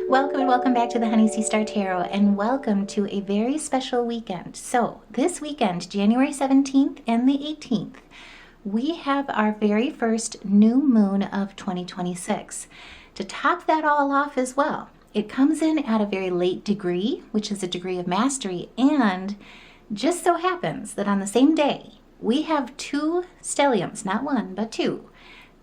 Welcome and welcome back to the Honey Sea Star Tarot, and welcome to a very special weekend. So this weekend, January 17th and the 18th, we have our very first new moon of 2026. To top that all off as well, it comes in at a very late degree, which is a degree of mastery, and just so happens that on the same day, we have two stelliums, not one, but two,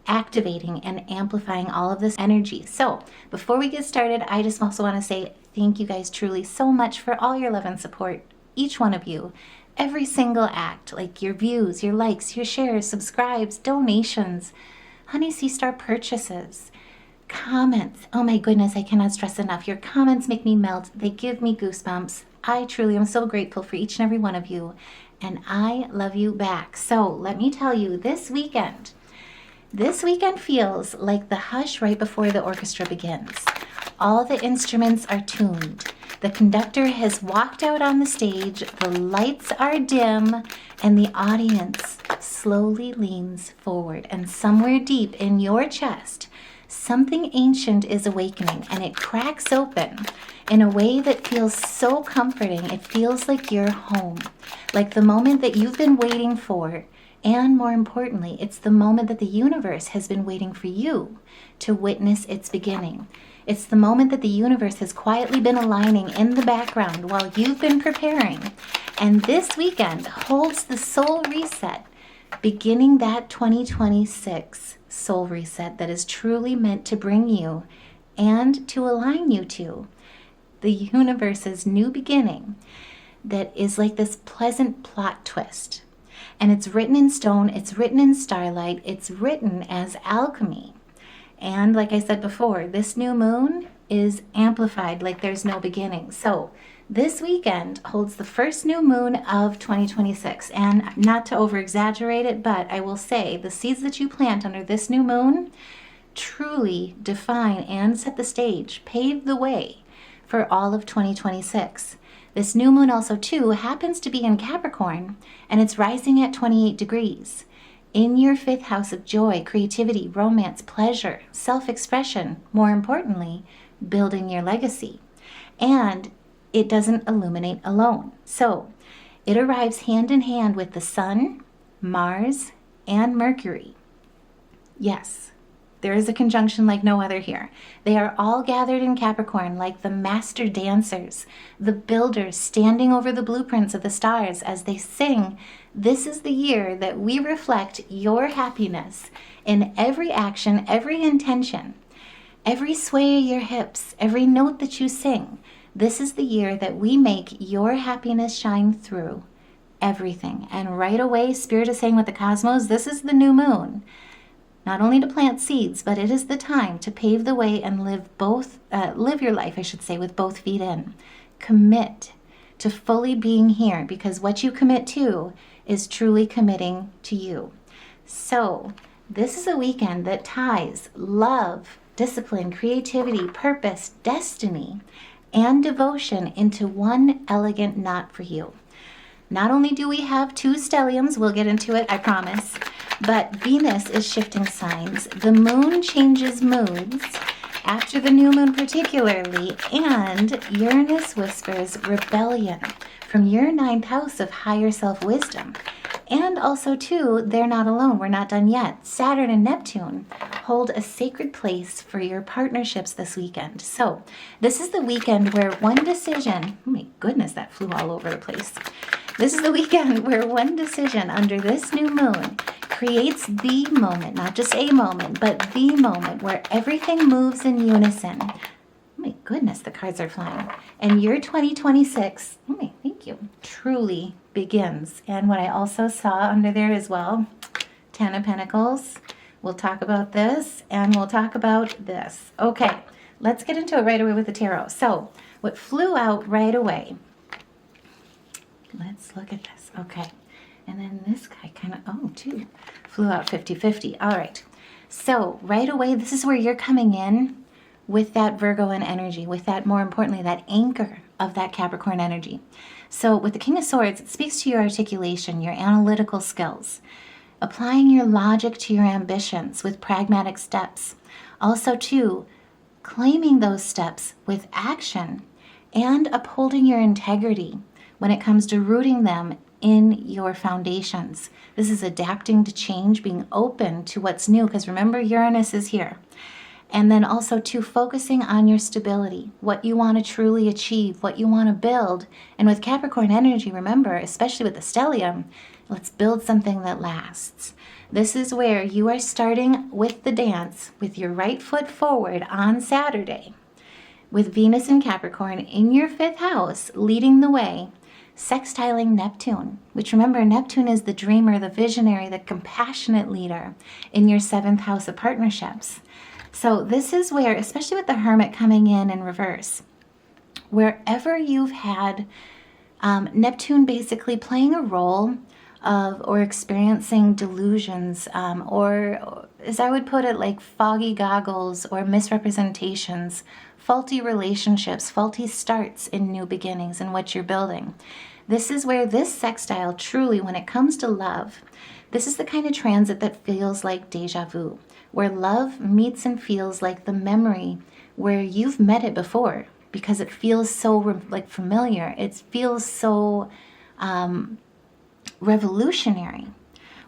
activating and amplifying all of this energy. So before we get started, I just also want to say thank you guys truly so much for all your love and support, each one of you. Every single act, like your views, your likes, your shares, subscribes, donations, Honey Sea Star purchases, comments. Oh my goodness, I cannot stress enough. Your comments make me melt. They give me goosebumps. I truly am so grateful for each and every one of you, and I love you back. So let me tell you, this weekend feels like the hush right before the orchestra begins. All the instruments are tuned. The conductor has walked out on the stage, the lights are dim, and the audience slowly leans forward. And somewhere deep in your chest, something ancient is awakening, and it cracks open in a way that feels so comforting. It feels like you're home, like the moment that you've been waiting for. And more importantly, it's the moment that the universe has been waiting for you to witness its beginning. It's the moment that the universe has quietly been aligning in the background while you've been preparing. And this weekend holds the soul reset, beginning that 2026 soul reset that is truly meant to bring you and to align you to the universe's new beginning that is like this pleasant plot twist. And it's written in stone, it's written in starlight, it's written as alchemy. And like I said before, this new moon is amplified like there's no beginning. So this weekend holds the first new moon of 2026. And not to over-exaggerate it, but I will say the seeds that you plant under this new moon truly define and set the stage, pave the way for all of 2026. This new moon also, too, happens to be in Capricorn, and it's rising at 28 degrees. In your fifth house of joy, creativity, romance, pleasure, self-expression, more importantly, building your legacy. And it doesn't illuminate alone. So it arrives hand in hand with the Sun, Mars, and Mercury. Yes. There is a conjunction like no other here. They are all gathered in Capricorn like the master dancers, the builders standing over the blueprints of the stars as they sing. This is the year that we reflect your happiness in every action, every intention, every sway of your hips, every note that you sing. This is the year that we make your happiness shine through everything. And right away, Spirit is saying with the cosmos, this is the new moon. Not only to plant seeds, but it is the time to pave the way and live your life, with both feet in. Commit to fully being here, because what you commit to is truly committing to you. So this is a weekend that ties love, discipline, creativity, purpose, destiny, and devotion into one elegant knot for you. Not only do we have two stelliums, we'll get into it, I promise, but Venus is shifting signs. The moon changes moods after the new moon particularly, and Uranus whispers rebellion from your ninth house of higher self-wisdom. And also, too, they're not alone. We're not done yet. Saturn and Neptune hold a sacred place for your partnerships this weekend. So this is the weekend where one decision, oh my goodness, that flew all over the place. This is the weekend where one decision under this new moon creates the moment, not just a moment, but the moment where everything moves in unison. Oh my goodness, the cards are flying. And your 2026, thank you, truly begins. And what I also saw under there as well, 10 of Pentacles. We'll talk about this, and we'll talk about this. Okay, let's get into it right away with the tarot. So what flew out right away, let's look at this. Okay. And then this guy too, flew out 50-50. All right. So right away, this is where you're coming in with that Virgoan energy, with that, more importantly, that anchor of that Capricorn energy. So with the King of Swords, it speaks to your articulation, your analytical skills, applying your logic to your ambitions with pragmatic steps. Also, too, claiming those steps with action, and upholding your integrity when it comes to rooting them in your foundations. This is adapting to change, being open to what's new, because remember, Uranus is here. And then also to focusing on your stability, what you want to truly achieve, what you want to build. And with Capricorn energy, remember, especially with the stellium, let's build something that lasts. This is where you are starting with the dance with your right foot forward on Saturday, with Venus in Capricorn in your 5th house, leading the way, sextiling Neptune, which remember, Neptune is the dreamer, the visionary, the compassionate leader in your 7th house of partnerships. So this is where, especially with the Hermit coming in reverse, wherever you've had Neptune basically playing a role of or experiencing delusions, or as I would put it, like foggy goggles or misrepresentations, faulty relationships, faulty starts in new beginnings in what you're building. This is where this sextile truly, when it comes to love, this is the kind of transit that feels like deja vu, where love meets and feels like the memory where you've met it before, because it feels so like familiar. It feels so revolutionary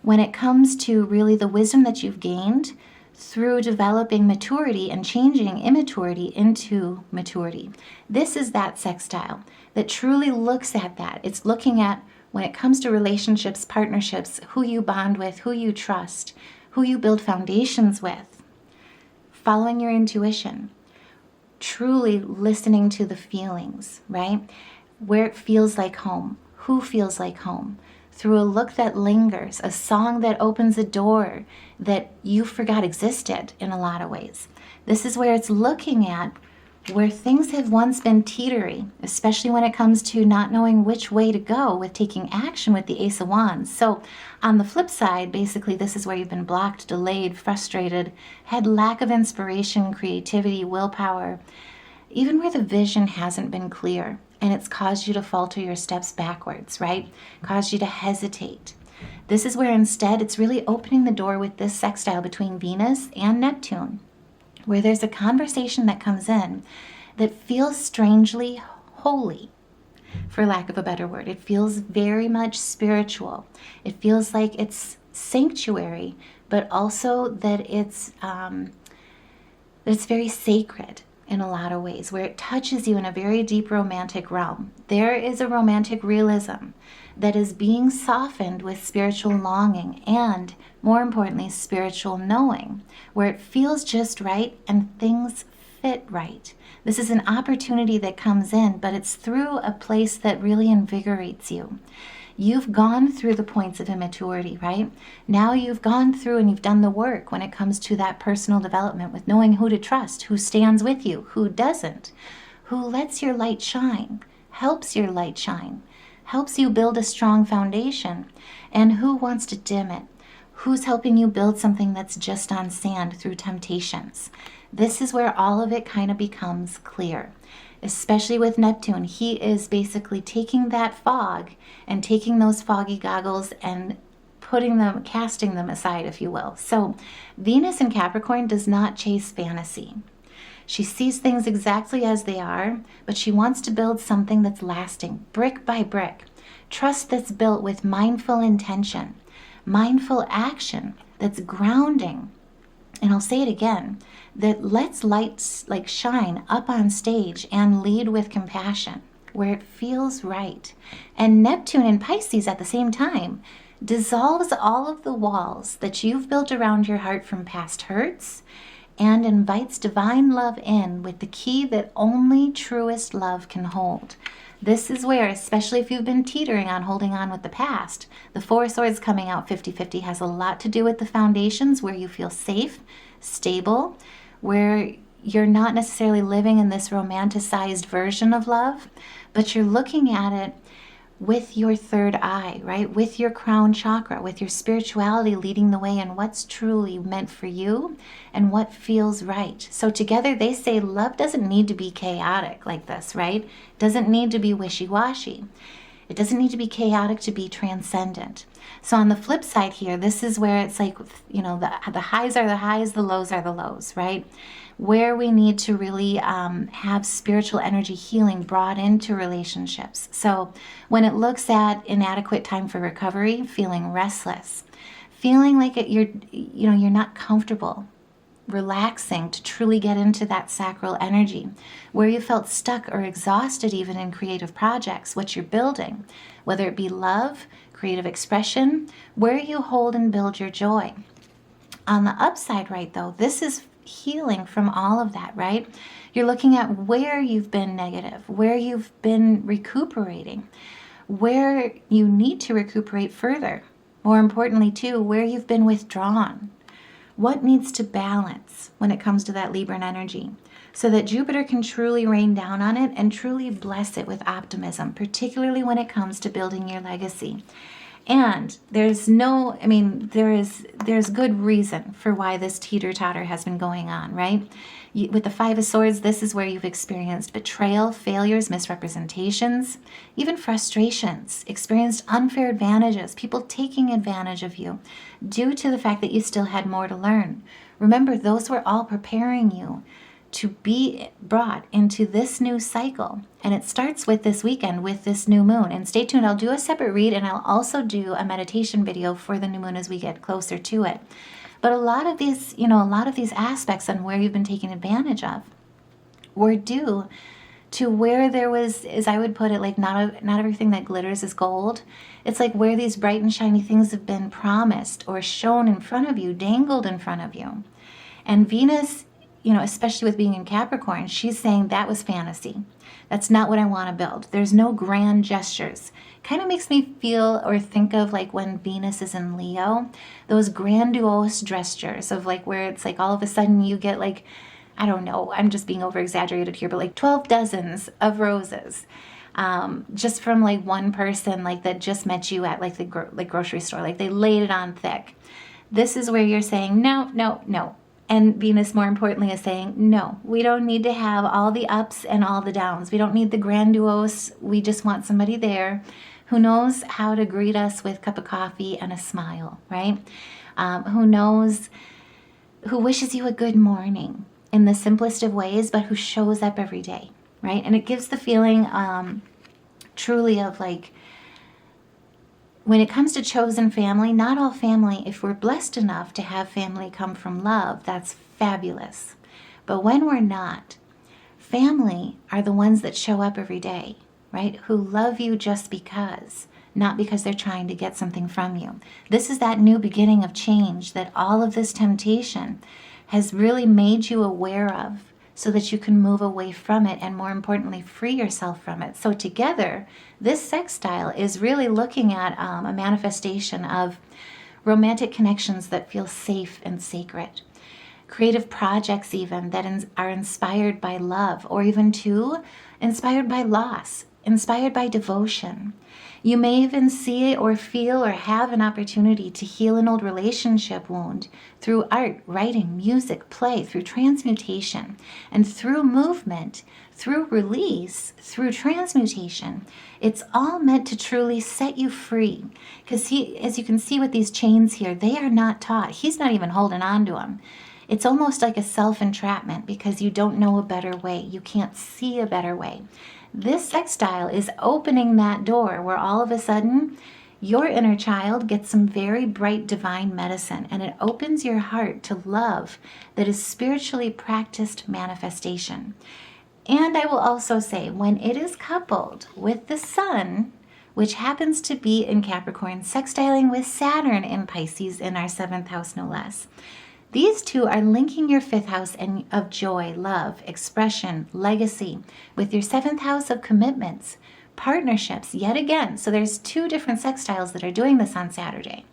when it comes to really the wisdom that you've gained through developing maturity and changing immaturity into maturity. This is that sextile that truly looks at that. It's looking at, when it comes to relationships, partnerships, who you bond with, who you trust, who you build foundations with, following your intuition, truly listening to the feelings, right? Where it feels like home, who feels like home, through a look that lingers, a song that opens a door that you forgot existed in a lot of ways. This is where it's looking at where things have once been teetery, especially when it comes to not knowing which way to go with taking action with the Ace of Wands. So on the flip side, basically this is where you've been blocked, delayed, frustrated, had lack of inspiration, creativity, willpower, even where the vision hasn't been clear, and it's caused you to falter your steps backwards, right? Caused you to hesitate. This is where instead it's really opening the door with this sextile between Venus and Neptune, where there's a conversation that comes in that feels strangely holy, for lack of a better word. It feels very much spiritual. It feels like it's sanctuary, but also that it's very sacred in a lot of ways, where it touches you in a very deep romantic realm. There is a romantic realism that is being softened with spiritual longing and, more importantly, spiritual knowing, where it feels just right and things fit right. This is an opportunity that comes in, but it's through a place that really invigorates you. You've gone through the points of immaturity, right? Now you've gone through and you've done the work when it comes to that personal development with knowing who to trust, who stands with you, who doesn't, who lets your light shine, helps your light shine, helps you build a strong foundation, and who wants to dim it, who's helping you build something that's just on sand through temptations. This is where all of it kind of becomes clear. Especially with Neptune, he is basically taking that fog and taking those foggy goggles and casting them aside, if you will. So Venus in Capricorn does not chase fantasy. She sees things exactly as they are, but she wants to build something that's lasting, brick by brick. Trust that's built with mindful intention, mindful action that's grounding. And I'll say it again, that lets lights like shine up on stage and lead with compassion where it feels right. And Neptune in Pisces at the same time dissolves all of the walls that you've built around your heart from past hurts and invites divine love in with the key that only truest love can hold. This is where, especially if you've been teetering on holding on with the past, the Four of Swords coming out 50-50 has a lot to do with the foundations where you feel safe, stable, where you're not necessarily living in this romanticized version of love, but you're looking at it with your third eye, right? With your crown chakra, with your spirituality leading the way in what's truly meant for you and what feels right. So together they say love doesn't need to be chaotic like this, right? Doesn't need to be wishy-washy. It doesn't need to be chaotic to be transcendent. So on the flip side here, this is where it's like, the highs are the highs, the lows are the lows, right? Where we need to really have spiritual energy healing brought into relationships. So when it looks at inadequate time for recovery, feeling restless, feeling like you're not comfortable, relaxing to truly get into that sacral energy, where you felt stuck or exhausted even in creative projects, what you're building, whether it be love, creative expression, where you hold and build your joy. On the upside, right, though, this is healing from all of that, right? You're looking at where you've been negative, where you've been recuperating, where you need to recuperate further. More importantly, too, where you've been withdrawn. What needs to balance when it comes to that Libran energy so that Jupiter can truly rain down on it and truly bless it with optimism, particularly when it comes to building your legacy. And there's good reason for why this teeter-totter has been going on, right? With the Five of Swords, this is where you've experienced betrayal, failures, misrepresentations, even frustrations, experienced unfair advantages, people taking advantage of you due to the fact that you still had more to learn. Remember, those were all preparing you to be brought into this new cycle. And it starts with this weekend with this new moon. And stay tuned, I'll do a separate read, and I'll also do a meditation video for the new moon as we get closer to it. But a lot of these aspects on where you've been taken advantage of were due to where there was, as I would put it, like not everything that glitters is gold. It's like where these bright and shiny things have been promised or shown in front of you, dangled in front of you. And Venus, especially with being in Capricorn, she's saying that was fantasy. That's not what I want to build. There's no grand gestures. Kind of makes me feel or think of like when Venus is in Leo, those grandiose gestures of like where it's like all of a sudden you get like, I don't know, I'm just being over exaggerated here, but like 12 dozens of roses. Just from like one person like that just met you at like the grocery store, like they laid it on thick. This is where you're saying, no, no, no. And Venus, more importantly, is saying, no, we don't need to have all the ups and all the downs. We don't need the grandiose. We just want somebody there who knows how to greet us with a cup of coffee and a smile, right? Who wishes you a good morning in the simplest of ways, but who shows up every day, right? And it gives the feeling truly of like, when it comes to chosen family, not all family, if we're blessed enough to have family come from love, that's fabulous. But when we're not, family are the ones that show up every day, right? Who love you just because, not because they're trying to get something from you. This is that new beginning of change that all of this temptation has really made you aware of, so that you can move away from it and, more importantly, free yourself from it. So together, this sextile is really looking at a manifestation of romantic connections that feel safe and sacred. Creative projects even that are inspired by love, or even inspired by loss, inspired by devotion. You may even see or feel or have an opportunity to heal an old relationship wound through art, writing, music, play, through transmutation, and through movement, through release, through transmutation. It's all meant to truly set you free. Because as you can see with these chains here, they are not taut. He's not even holding on to them. It's almost like a self-entrapment because you don't know a better way. You can't see a better way. This sextile is opening that door where all of a sudden your inner child gets some very bright divine medicine, and it opens your heart to love that is spiritually practiced manifestation. And I will also say, when it is coupled with the sun, which happens to be in Capricorn, sextiling with Saturn in Pisces in our 7th house, no less. These two are linking your 5th house of joy, love, expression, legacy with your 7th house of commitments, partnerships, yet again. So there's 2 different sextiles that are doing this on Saturday.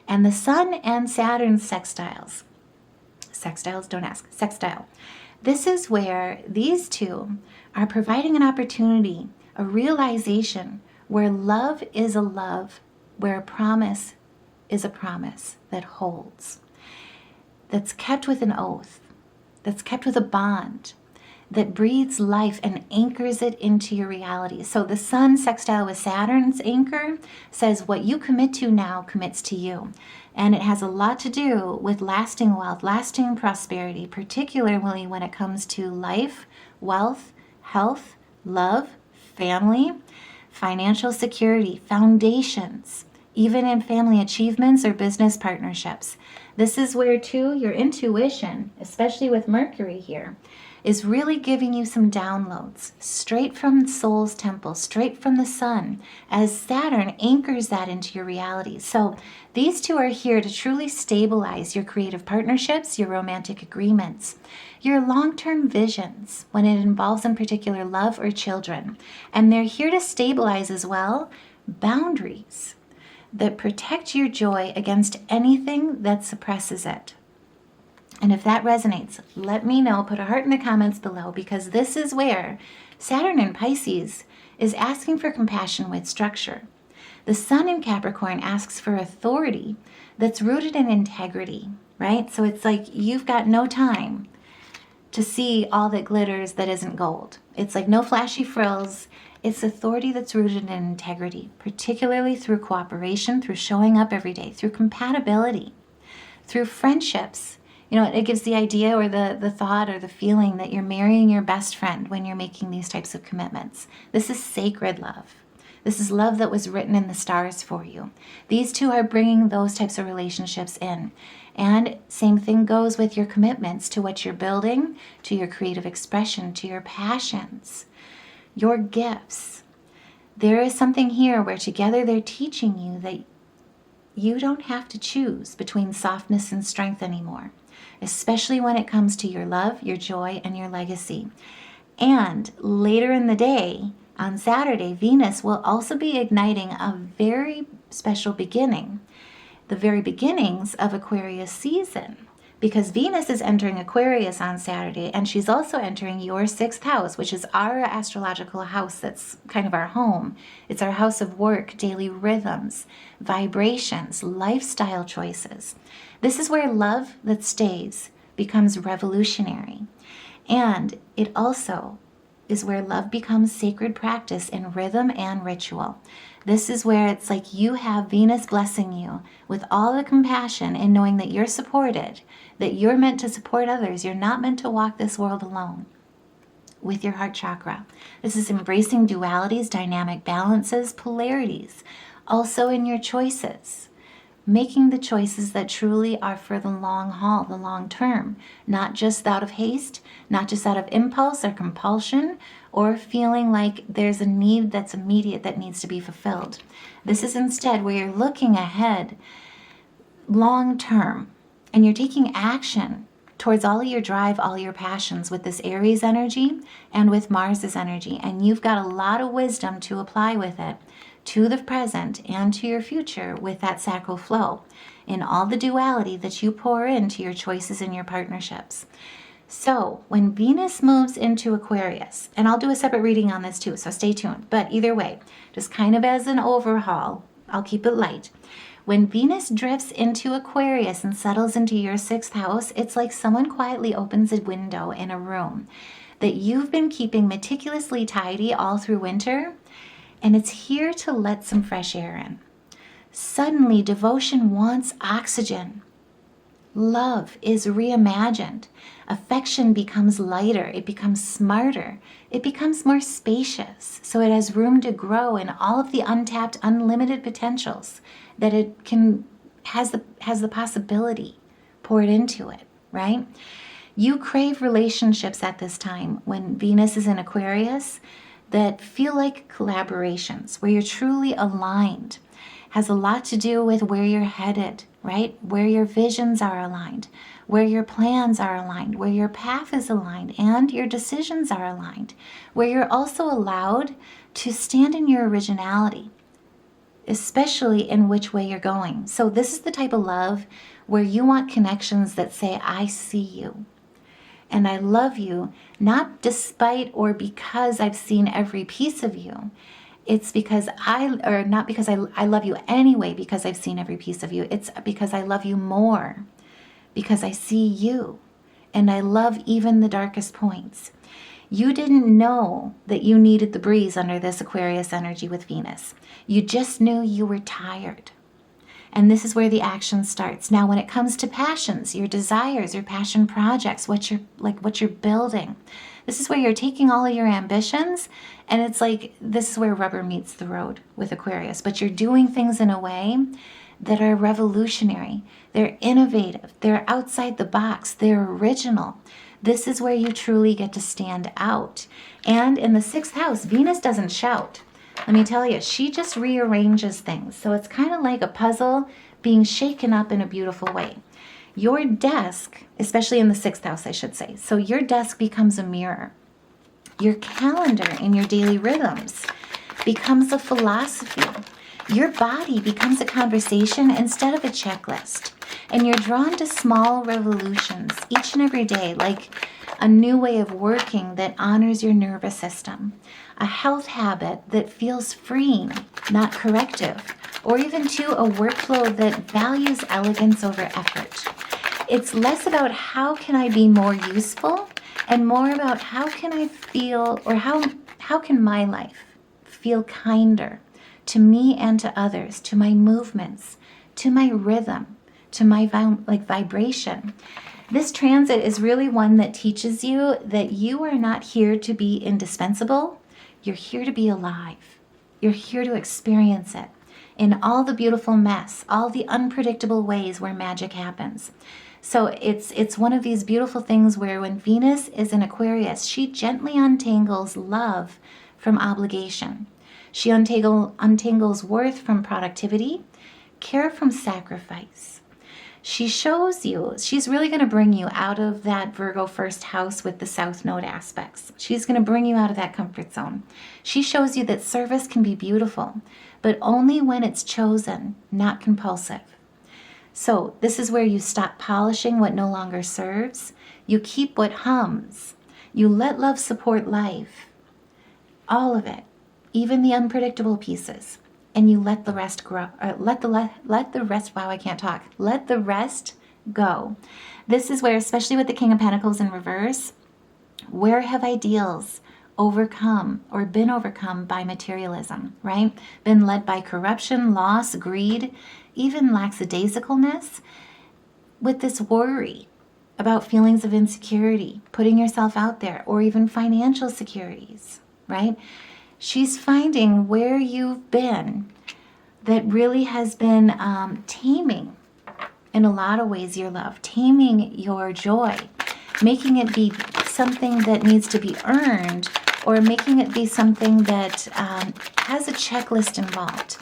And the Sun and Saturn sextiles, don't ask, sextile. This is where these 2 are providing an opportunity, a realization where love is a love, where a promise is a promise that holds. That's kept with an oath, that's kept with a bond, that breathes life and anchors it into your reality. So the sun sextile with Saturn's anchor says what you commit to now commits to you. And it has a lot to do with lasting wealth, lasting prosperity, particularly when it comes to life, wealth, health, love, family, financial security, foundations, even in family achievements or business partnerships. This is where, too, your intuition, especially with Mercury here, is really giving you some downloads straight from soul's temple, straight from the sun, as Saturn anchors that into your reality. So these two are here to truly stabilize your creative partnerships, your romantic agreements, your long-term visions when it involves in particular love or children. And they're here to stabilize as well boundaries that protect your joy against anything that suppresses it. And if that resonates, let me know. Put a heart in the comments below, because this is where Saturn in Pisces is asking for compassion with structure. The sun in Capricorn asks for authority that's rooted in integrity, right? So it's like you've got no time to see all that glitters that isn't gold. It's like no flashy frills. It's authority that's rooted in integrity, particularly through cooperation, through showing up every day, through compatibility, through friendships. You know, it gives the idea or the thought or the feeling that you're marrying your best friend when you're making these types of commitments. This is sacred love. This is love that was written in the stars for you. These two are bringing those types of relationships in. And same thing goes with your commitments to what you're building, to your creative expression, to your passions, your gifts. There is something here where together they're teaching you that you don't have to choose between softness and strength anymore, especially when it comes to your love, your joy, and your legacy. And later in the day, on Saturday, Venus will also be igniting a very special beginning, the very beginnings of Aquarius season, because Venus is entering Aquarius on Saturday, and she's also entering your sixth house, which is our astrological house that's kind of our home. It's our house of work, daily rhythms, vibrations, lifestyle choices. This is where love that stays becomes revolutionary. And it also is where love becomes sacred practice in rhythm and ritual. This is where it's like you have Venus blessing you with all the compassion and knowing that you're supported, that you're meant to support others. You're not meant to walk this world alone. With your heart chakra. This is embracing dualities, dynamic balances, polarities. Also in your choices. Making the choices that truly are for the long haul, the long term, not just out of haste, not just out of impulse or compulsion, or feeling like there's a need that's immediate that needs to be fulfilled. This is instead where you're looking ahead, long term, and you're taking action towards all of your drive, all your passions with this Aries energy and with Mars's energy. And you've got a lot of wisdom to apply with it to the present and to your future with that sacral flow in all the duality that you pour into your choices and your partnerships. So when Venus moves into Aquarius, and I'll do a separate reading on this too, so stay tuned. But either way, just kind of as an overhaul, I'll keep it light. When Venus drifts into Aquarius and settles into your sixth house, it's like someone quietly opens a window in a room that you've been keeping meticulously tidy all through winter, and it's here to let some fresh air in. Suddenly, devotion wants oxygen. Love is reimagined. Affection becomes lighter. It becomes smarter. It becomes more spacious. So it has room to grow in all of the untapped, unlimited potentials that it has the possibility poured into it, right? You crave relationships at this time when Venus is in Aquarius that feel like collaborations, where you're truly aligned. Has a lot to do with where you're headed, right? Where your visions are aligned, where your plans are aligned, where your path is aligned, and your decisions are aligned, where you're also allowed to stand in your originality, especially in which way you're going. So this is the type of love where you want connections that say, I see you. And I love you, not despite or because I've seen every piece of you. It's because not because I love you anyway because I've seen every piece of you. It's because I love you more because I see you. And I love even the darkest points. You didn't know that you needed the breeze under this Aquarius energy with Venus. You just knew you were tired. And this is where the action starts. Now, when it comes to passions, your desires, your passion projects, what you're building, this is where you're taking all of your ambitions, and it's like this is where rubber meets the road with Aquarius. But you're doing things in a way that are revolutionary. They're innovative. They're outside the box. They're original. This is where you truly get to stand out. And in the 6th house, Venus doesn't shout. Let me tell you, she just rearranges things. So it's kind of like a puzzle being shaken up in a beautiful way. Your desk, especially in the 6th house, I should say, so your desk becomes a mirror. Your calendar in your daily rhythms becomes a philosophy. Your body becomes a conversation instead of a checklist. And you're drawn to small revolutions each and every day, like a new way of working that honors your nervous system, a health habit that feels freeing, not corrective, or even to a workflow that values elegance over effort. It's less about how can I be more useful and more about how can I feel, or how can my life feel kinder to me and to others, to my movements, to my rhythm, to my vibration. This transit is really one that teaches you that you are not here to be indispensable. You're here to be alive. You're here to experience it in all the beautiful mess, all the unpredictable ways where magic happens. So it's one of these beautiful things where when Venus is in Aquarius, she gently untangles love from obligation. She untangles worth from productivity, care from sacrifice. She shows you, she's really going to bring you out of that Virgo 1st house with the South Node aspects. She's going to bring you out of that comfort zone. She shows you that service can be beautiful, but only when it's chosen, not compulsive. So this is where you stop polishing what no longer serves. You keep what hums. You let love support life. All of it, even the unpredictable pieces. And you let the rest grow. Let the rest. Wow, I can't talk. Let the rest go. This is where, especially with the King of Pentacles in reverse, where have ideals overcome or been overcome by materialism, right? Been led by corruption, loss, greed, even lackadaisicalness, with this worry about feelings of insecurity, putting yourself out there, or even financial securities, right? She's finding where you've been that really has been taming, in a lot of ways, your love, taming your joy, making it be something that needs to be earned, or making it be something that has a checklist involved.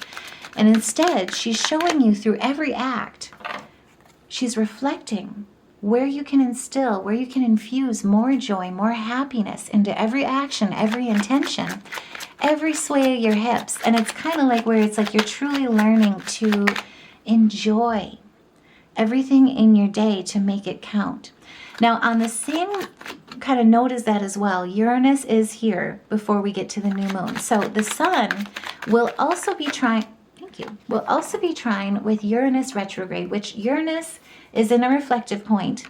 And instead, she's showing you through every act, she's reflecting where you can instill, where you can infuse more joy, more happiness into every action, every intention, every sway of your hips. And it's kind of like where it's like you're truly learning to enjoy everything in your day to make it count. Now, on the same kind of note as that as well, Uranus is here before we get to the new moon. So the sun will also be trying, will also be trine with Uranus retrograde, which Uranus is in a reflective point.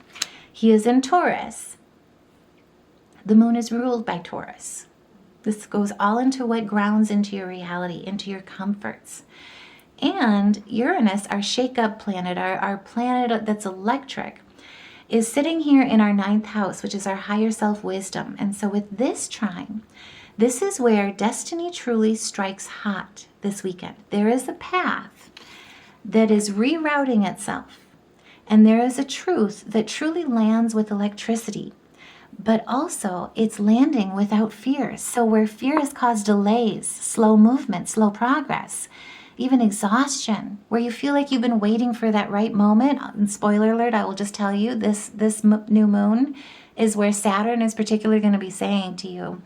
He is in Taurus. The moon is ruled by Taurus. This goes all into what grounds into your reality, into your comforts. And Uranus, our shake-up planet, our planet that's electric, is sitting here in our 9th house, which is our higher self wisdom. And so with this trine, this is where destiny truly strikes hot this weekend. There is a path that is rerouting itself. And there is a truth that truly lands with electricity. But also, it's landing without fear. So where fear has caused delays, slow movement, slow progress, even exhaustion, where you feel like you've been waiting for that right moment. And spoiler alert, I will just tell you, this new moon is where Saturn is particularly going to be saying to you,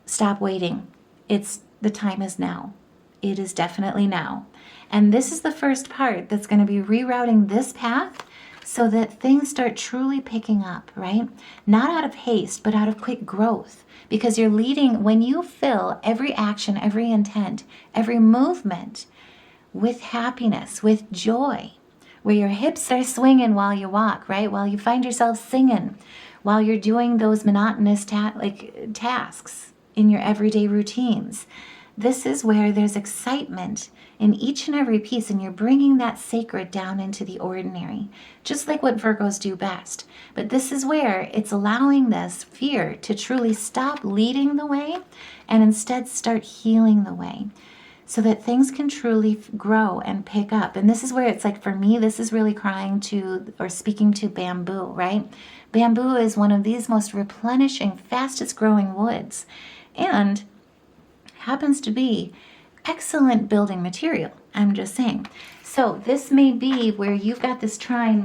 stop waiting. The time is now. It is definitely now. And this is the first part that's going to be rerouting this path so that things start truly picking up, right? Not out of haste, but out of quick growth. Because you're leading, when you fill every action, every intent, every movement with happiness, with joy, where your hips are swinging while you walk, right? While you find yourself singing, while you're doing those monotonous tasks in your everyday routines. This is where there's excitement in each and every piece, and you're bringing that sacred down into the ordinary, just like what Virgos do best. But this is where it's allowing this fear to truly stop leading the way and instead start healing the way, so that things can truly grow and pick up. And this is where it's like, for me, this is really crying to or speaking to bamboo, right? Bamboo is one of these most replenishing, fastest growing woods, and happens to be excellent building material. I'm just saying. So this may be where you've got this trine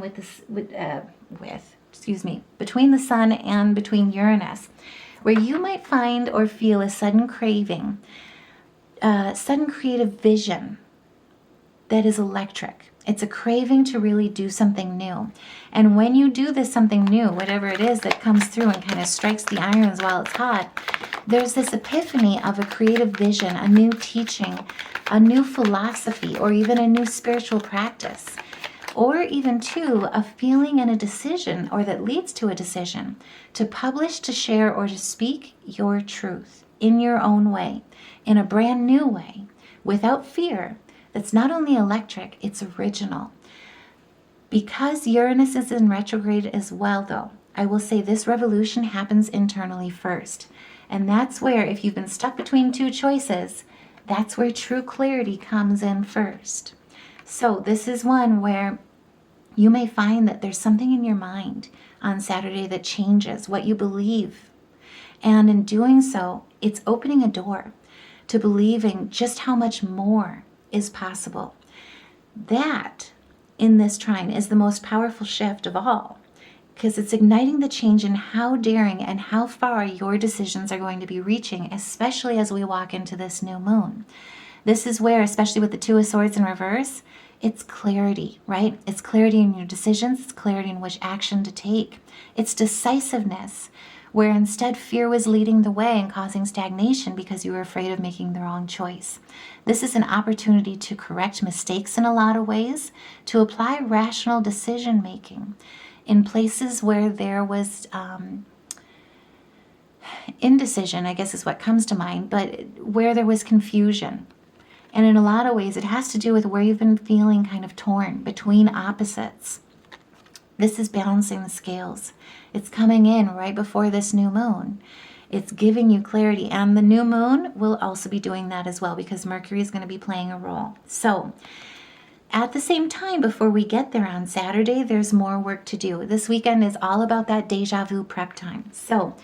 between the sun and between Uranus, where you might find or feel a sudden craving, sudden creative vision that is electric. It's a craving to really do something new. And when you do this something new, whatever it is that comes through and kind of strikes the irons while it's hot, there's this epiphany of a creative vision, a new teaching, a new philosophy, or even a new spiritual practice. Or even too, a feeling and a decision, or that leads to a decision, to publish, to share, or to speak your truth in your own way, in a brand new way, without fear. That's not only electric, it's original. Because Uranus is in retrograde as well, though, I will say this revolution happens internally first. And that's where, if you've been stuck between two choices, that's where true clarity comes in first. So this is one where you may find that there's something in your mind on Saturday that changes what you believe. And in doing so, it's opening a door to believing just how much more is possible. That, in this trine, is the most powerful shift of all, because it's igniting the change in how daring and how far your decisions are going to be reaching, especially as we walk into this new moon. This is where, especially with the Two of Swords in reverse, it's clarity, right? It's clarity in your decisions. It's clarity in which action to take. It's decisiveness, where instead fear was leading the way and causing stagnation because you were afraid of making the wrong choice. This is an opportunity to correct mistakes in a lot of ways, to apply rational decision making in places where there was indecision, I guess is what comes to mind, but where there was confusion. And in a lot of ways, it has to do with where you've been feeling kind of torn between opposites. This is balancing the scales. It's coming in right before this new moon. It's giving you clarity. And the new moon will also be doing that as well, because Mercury is going to be playing a role. So at the same time, before we get there on Saturday, there's more work to do. This weekend is all about that deja vu prep time. So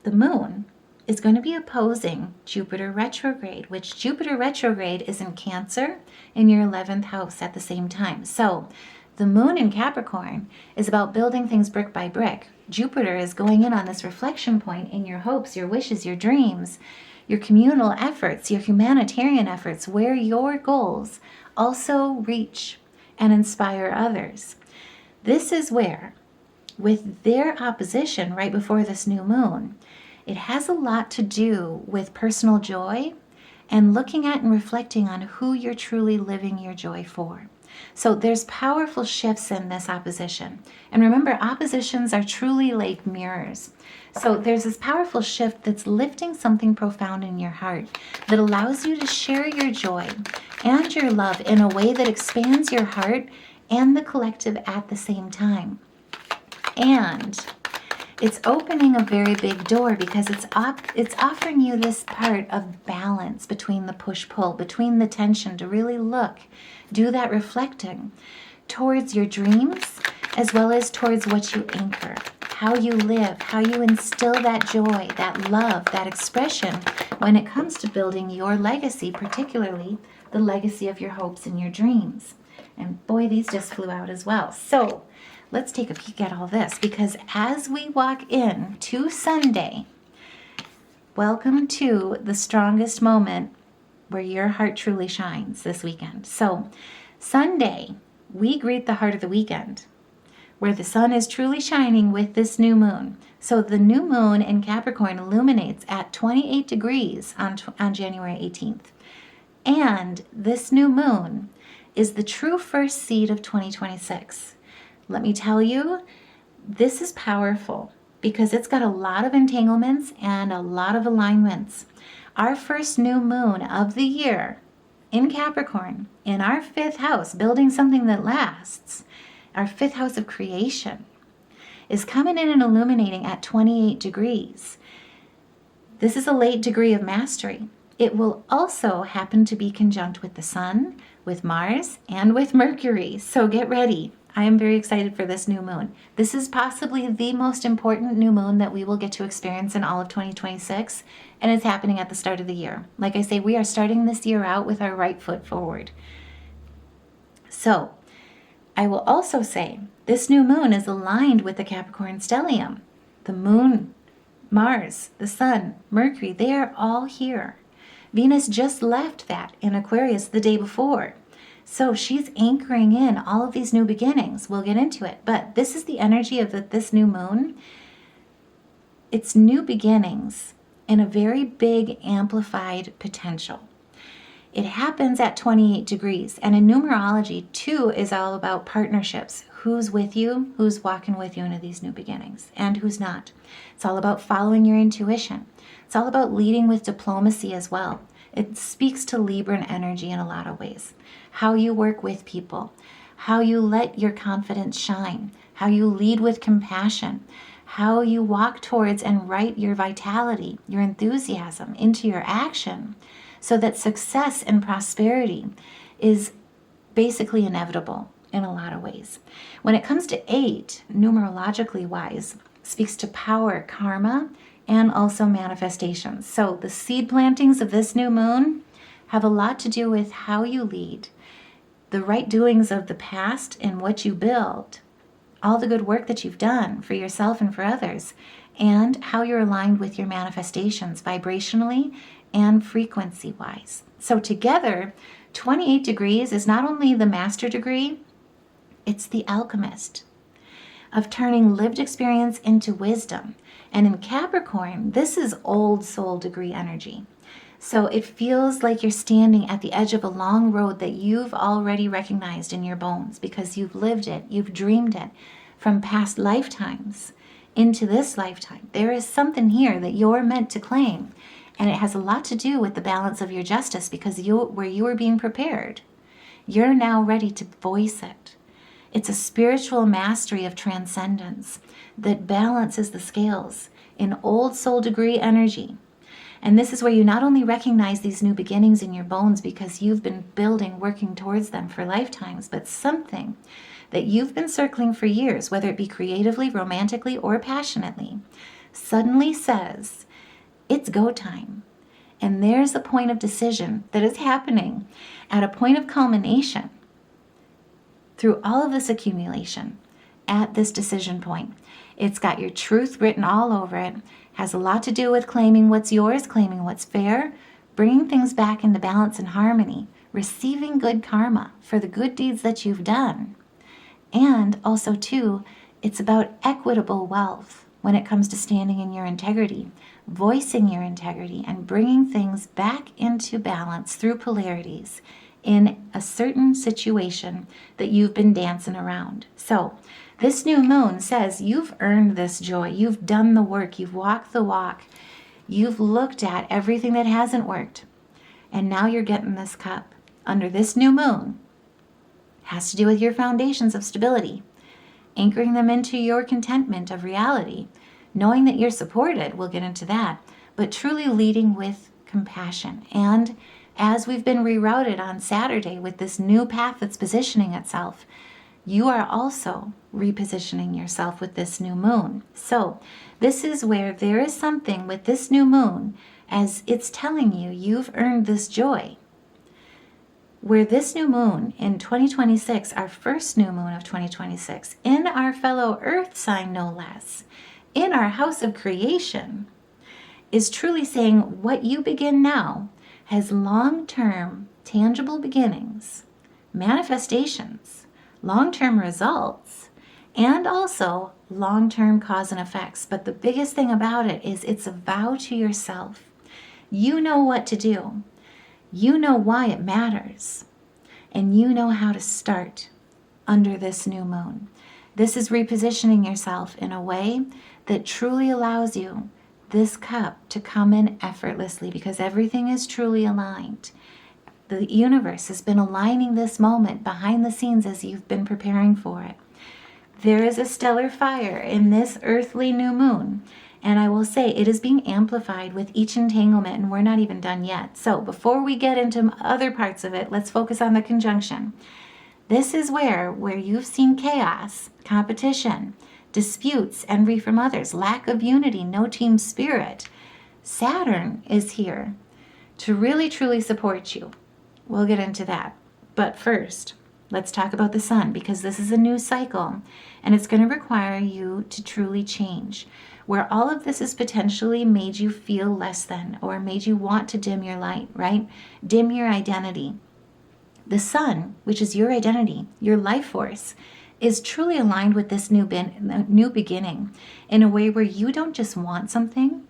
the moon is going to be opposing Jupiter retrograde, which Jupiter retrograde is in Cancer in your 11th house at the same time. So the moon in Capricorn is about building things brick by brick. Jupiter is going in on this reflection point in your hopes, your wishes, your dreams, your communal efforts, your humanitarian efforts, where your goals also reach and inspire others. This is where, with their opposition right before this new moon, it has a lot to do with personal joy and looking at and reflecting on who you're truly living your joy for. So there's powerful shifts in this opposition. And remember, oppositions are truly like mirrors. So there's this powerful shift that's lifting something profound in your heart that allows you to share your joy and your love in a way that expands your heart and the collective at the same time. And it's opening a very big door because it's offering you this part of balance between the push-pull, between the tension, to really look, do that reflecting towards your dreams as well as towards what you anchor, how you live, how you instill that joy, that love, that expression when it comes to building your legacy, particularly the legacy of your hopes and your dreams. And boy, these just flew out as well. So let's take a peek at all this, because as we walk in to Sunday, welcome to the strongest moment where your heart truly shines this weekend. So Sunday, we greet the heart of the weekend, where the sun is truly shining with this new moon. So the new moon in Capricorn illuminates at 28 degrees on January 18th. And this new moon is the true first seed of 2026. Let me tell you, This is powerful because it's got a lot of entanglements and a lot of alignments. Our first new moon of the year in Capricorn, in our 5th house, building something that lasts, our 5th house of creation, is coming in and illuminating at 28 degrees. This is a late degree of mastery. It will also happen to be conjunct with the Sun, with Mars, and with Mercury. So get ready. I am very excited for this new moon. This is possibly the most important new moon that we will get to experience in all of 2026, and it's happening at the start of the year. Like I say, we are starting this year out with our right foot forward. So I will also say this new moon is aligned with the Capricorn stellium. The moon, Mars, the Sun, Mercury, they are all here. Venus just left that in Aquarius the day before. So she's anchoring in all of these new beginnings. We'll get into it. But this is the energy of this new moon. It's new beginnings in a very big amplified potential. It happens at 28 degrees. And in numerology, 2 is all about partnerships. Who's with you, who's walking with you into these new beginnings, and who's not. It's all about following your intuition. It's all about leading with diplomacy as well. It speaks to Libran energy in a lot of ways. How you work with people, how you let your confidence shine, how you lead with compassion, how you walk towards and write your vitality, your enthusiasm into your action, so that success and prosperity is basically inevitable in a lot of ways. When it comes to 8, numerologically wise, speaks to power, karma, and also manifestations. So the seed plantings of this new moon have a lot to do with how you lead, the right doings of the past and what you build, all the good work that you've done for yourself and for others, and how you're aligned with your manifestations vibrationally and frequency-wise. So together, 28 degrees is not only the master degree, it's the alchemist of turning lived experience into wisdom. And in Capricorn, this is old soul degree energy. So it feels like you're standing at the edge of a long road that you've already recognized in your bones because you've lived it, you've dreamed it from past lifetimes into this lifetime. There is something here that you're meant to claim. And it has a lot to do with the balance of your justice because where you were being prepared, you're now ready to voice it. It's a spiritual mastery of transcendence that balances the scales in old soul degree energy. And this is where you not only recognize these new beginnings in your bones because you've been building, working towards them for lifetimes, but something that you've been circling for years, whether it be creatively, romantically, or passionately, suddenly says, it's go time. And there's a point of decision that is happening at a point of culmination through all of this accumulation at this decision point. It's got your truth written all over it, has a lot to do with claiming what's yours, claiming what's fair, bringing things back into balance and harmony, receiving good karma for the good deeds that you've done. And also, too, it's about equitable wealth when it comes to standing in your integrity, voicing your integrity, and bringing things back into balance through polarities in a certain situation that you've been dancing around. So this new moon says you've earned this joy. You've done the work. You've walked the walk. You've looked at everything that hasn't worked. And now you're getting this cup under this new moon. Has to do with your foundations of stability, anchoring them into your contentment of reality, knowing that you're supported. We'll get into that. But truly leading with compassion. And as we've been rerouted on Saturday with this new path that's positioning itself, you are also repositioning yourself with this new moon. So this is where there is something with this new moon, as it's telling you you've earned this joy. Where this new moon in 2026, our first new moon of 2026, in our fellow earth sign no less, in our house of creation, is truly saying what you begin now has long-term tangible beginnings, manifestations, long-term results, and also long-term cause and effects. But the biggest thing about it is it's a vow to yourself. You know what to do. You know why it matters. And you know how to start under this new moon. This is repositioning yourself in a way that truly allows you this cup to come in effortlessly, because everything is truly aligned. The universe has been aligning this moment behind the scenes as you've been preparing for it. There is a stellar fire in this earthly new moon, and I will say it is being amplified with each entanglement, and we're not even done yet. So before we get into other parts of it, let's focus on the conjunction. This is where you've seen chaos, competition, disputes, envy from others, lack of unity, no team spirit. Saturn is here to really truly support you. We'll get into that. But first, let's talk about the sun, because this is a new cycle and it's going to require you to truly change. Where all of this has potentially made you feel less than, or made you want to dim your light, right? Dim your identity. The sun, which is your identity, your life force, is truly aligned with this new beginning in a way where you don't just want something,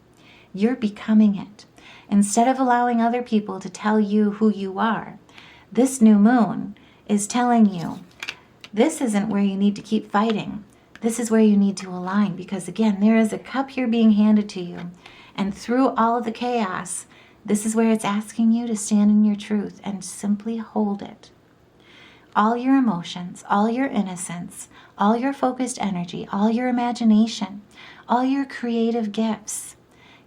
you're becoming it. Instead of allowing other people to tell you who you are, this new moon is telling you, this isn't where you need to keep fighting. This is where you need to align, because again, there is a cup here being handed to you. And through all of the chaos, this is where it's asking you to stand in your truth and simply hold it. All your emotions, all your innocence, all your focused energy, all your imagination, all your creative gifts,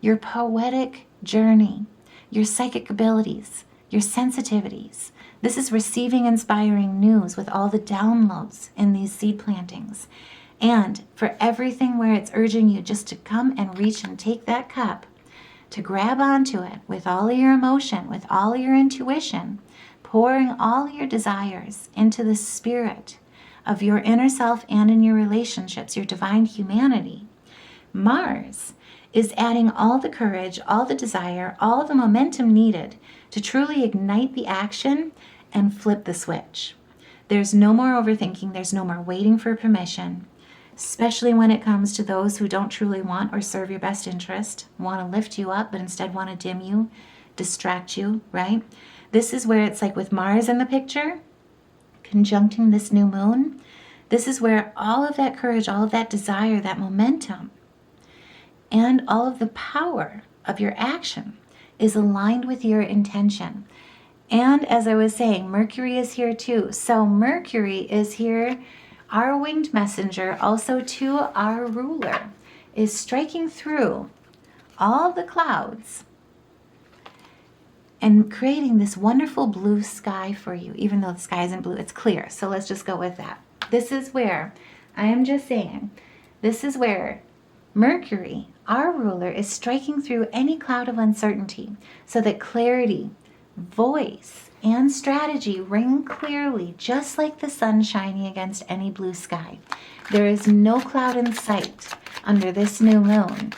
your poetic journey, your psychic abilities, your sensitivities. This is receiving inspiring news with all the downloads in these seed plantings. And for everything where it's urging you just to come and reach and take that cup, to grab onto it with all of your emotion, with all of your intuition, pouring all your desires into the spirit of your inner self and in your relationships, your divine humanity. Mars is adding all the courage, all the desire, all the momentum needed to truly ignite the action and flip the switch. There's no more overthinking. There's no more waiting for permission, especially when it comes to those who don't truly want or serve your best interest, want to lift you up, but instead want to dim you, distract you, right? This is where it's like with Mars in the picture, conjuncting this new moon. This is where all of that courage, all of that desire, that momentum, and all of the power of your action is aligned with your intention. And as I was saying, Mercury is here too. So Mercury is here, our winged messenger, also to our ruler, is striking through all the clouds and creating this wonderful blue sky for you. Even though the sky isn't blue, it's clear. So let's just go with that. This is where, I am just saying, this is where Mercury, our ruler, is striking through any cloud of uncertainty so that clarity, voice, and strategy ring clearly, just like the sun shining against any blue sky. There is no cloud in sight under this new moon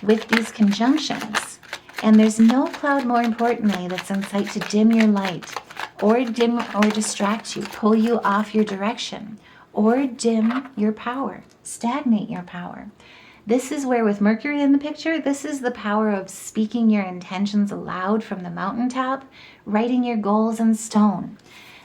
with these conjunctions. And there's no cloud, more importantly, that's in sight to dim your light, or dim or distract you, pull you off your direction, or dim your power, stagnate your power. This is where, with Mercury in the picture, this is the power of speaking your intentions aloud from the mountaintop, writing your goals in stone.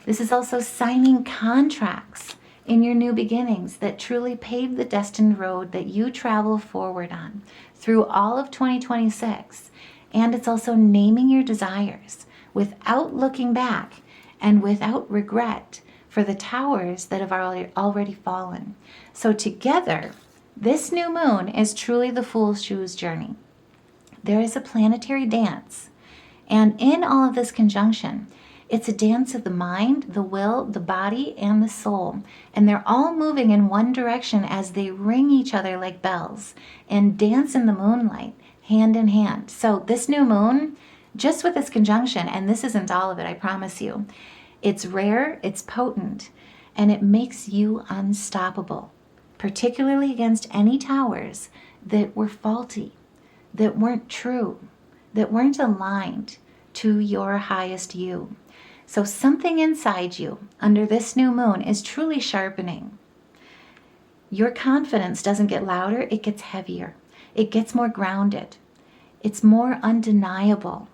This is also signing contracts in your new beginnings that truly pave the destined road that you travel forward on through all of 2026. And it's also naming your desires without looking back and without regret for the towers that have already fallen. So together, this new moon is truly the Fool's Shoes journey. There is a planetary dance. And in all of this conjunction, it's a dance of the mind, the will, the body, and the soul. And they're all moving in one direction as they ring each other like bells and dance in the moonlight, hand in hand. So this new moon, just with this conjunction, and this isn't all of it, I promise you, it's rare, it's potent, and it makes you unstoppable, particularly against any towers that were faulty, that weren't true, that weren't aligned to your highest you. So something inside you under this new moon is truly sharpening. Your confidence doesn't get louder, it gets heavier. It gets more grounded. It's more undeniable.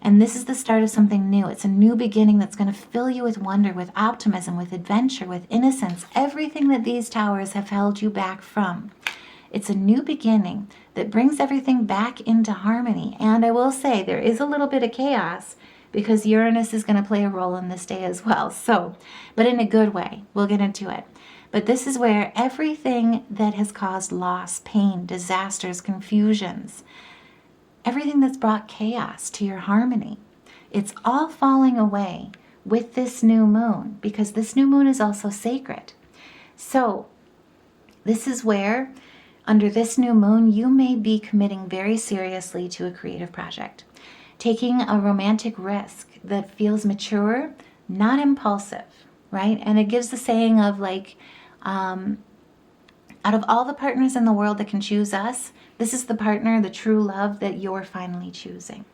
And this is the start of something new. It's a new beginning that's going to fill you with wonder, with optimism, with adventure, with innocence, everything that these towers have held you back from. It's a new beginning that brings everything back into harmony. And I will say there is a little bit of chaos because Uranus is going to play a role in this day as well. So, but in a good way. We'll get into it. But this is where everything that has caused loss, pain, disasters, confusions, everything that's brought chaos to your harmony, it's all falling away with this new moon, because this new moon is also sacred. So this is where, under this new moon, you may be committing very seriously to a creative project, taking a romantic risk that feels mature, not impulsive, right? And it gives the saying of like, out of all the partners in the world that can choose us, this is the partner, the true love that you're finally choosing.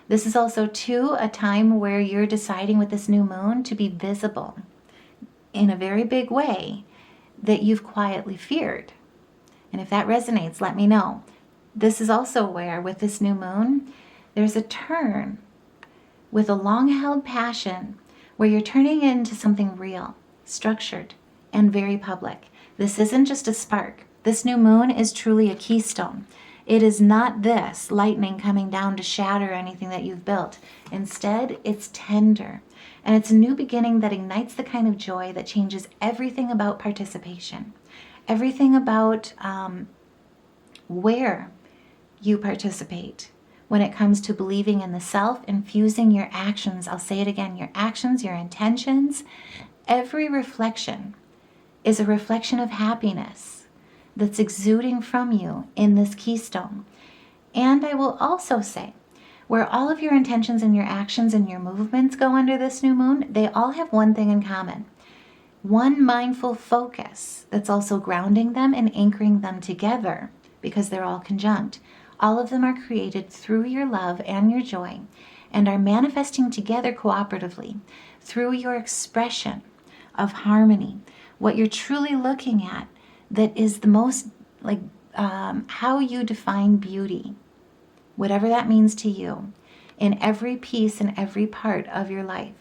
This is also, too, a time where you're deciding with this new moon to be visible in a very big way that you've quietly feared. And if that resonates, let me know. This is also where, with this new moon, there's a turn with a long-held passion where you're turning into something real, structured, and very public. This isn't just a spark. This new moon is truly a keystone. It is not this lightning coming down to shatter anything that you've built. Instead, it's tender. And it's a new beginning that ignites the kind of joy that changes everything about participation. Everything about where you participate when it comes to believing in the self, infusing your actions. I'll say it again, your actions, your intentions. Every reflection is a reflection of happiness that's exuding from you in this keystone. And I will also say, where all of your intentions and your actions and your movements go under this new moon, they all have one thing in common. One mindful focus that's also grounding them and anchoring them together, because they're all conjunct. All of them are created through your love and your joy, and are manifesting together cooperatively through your expression of harmony. What you're truly looking at that is the most, like, how you define beauty, whatever that means to you, in every piece and every part of your life,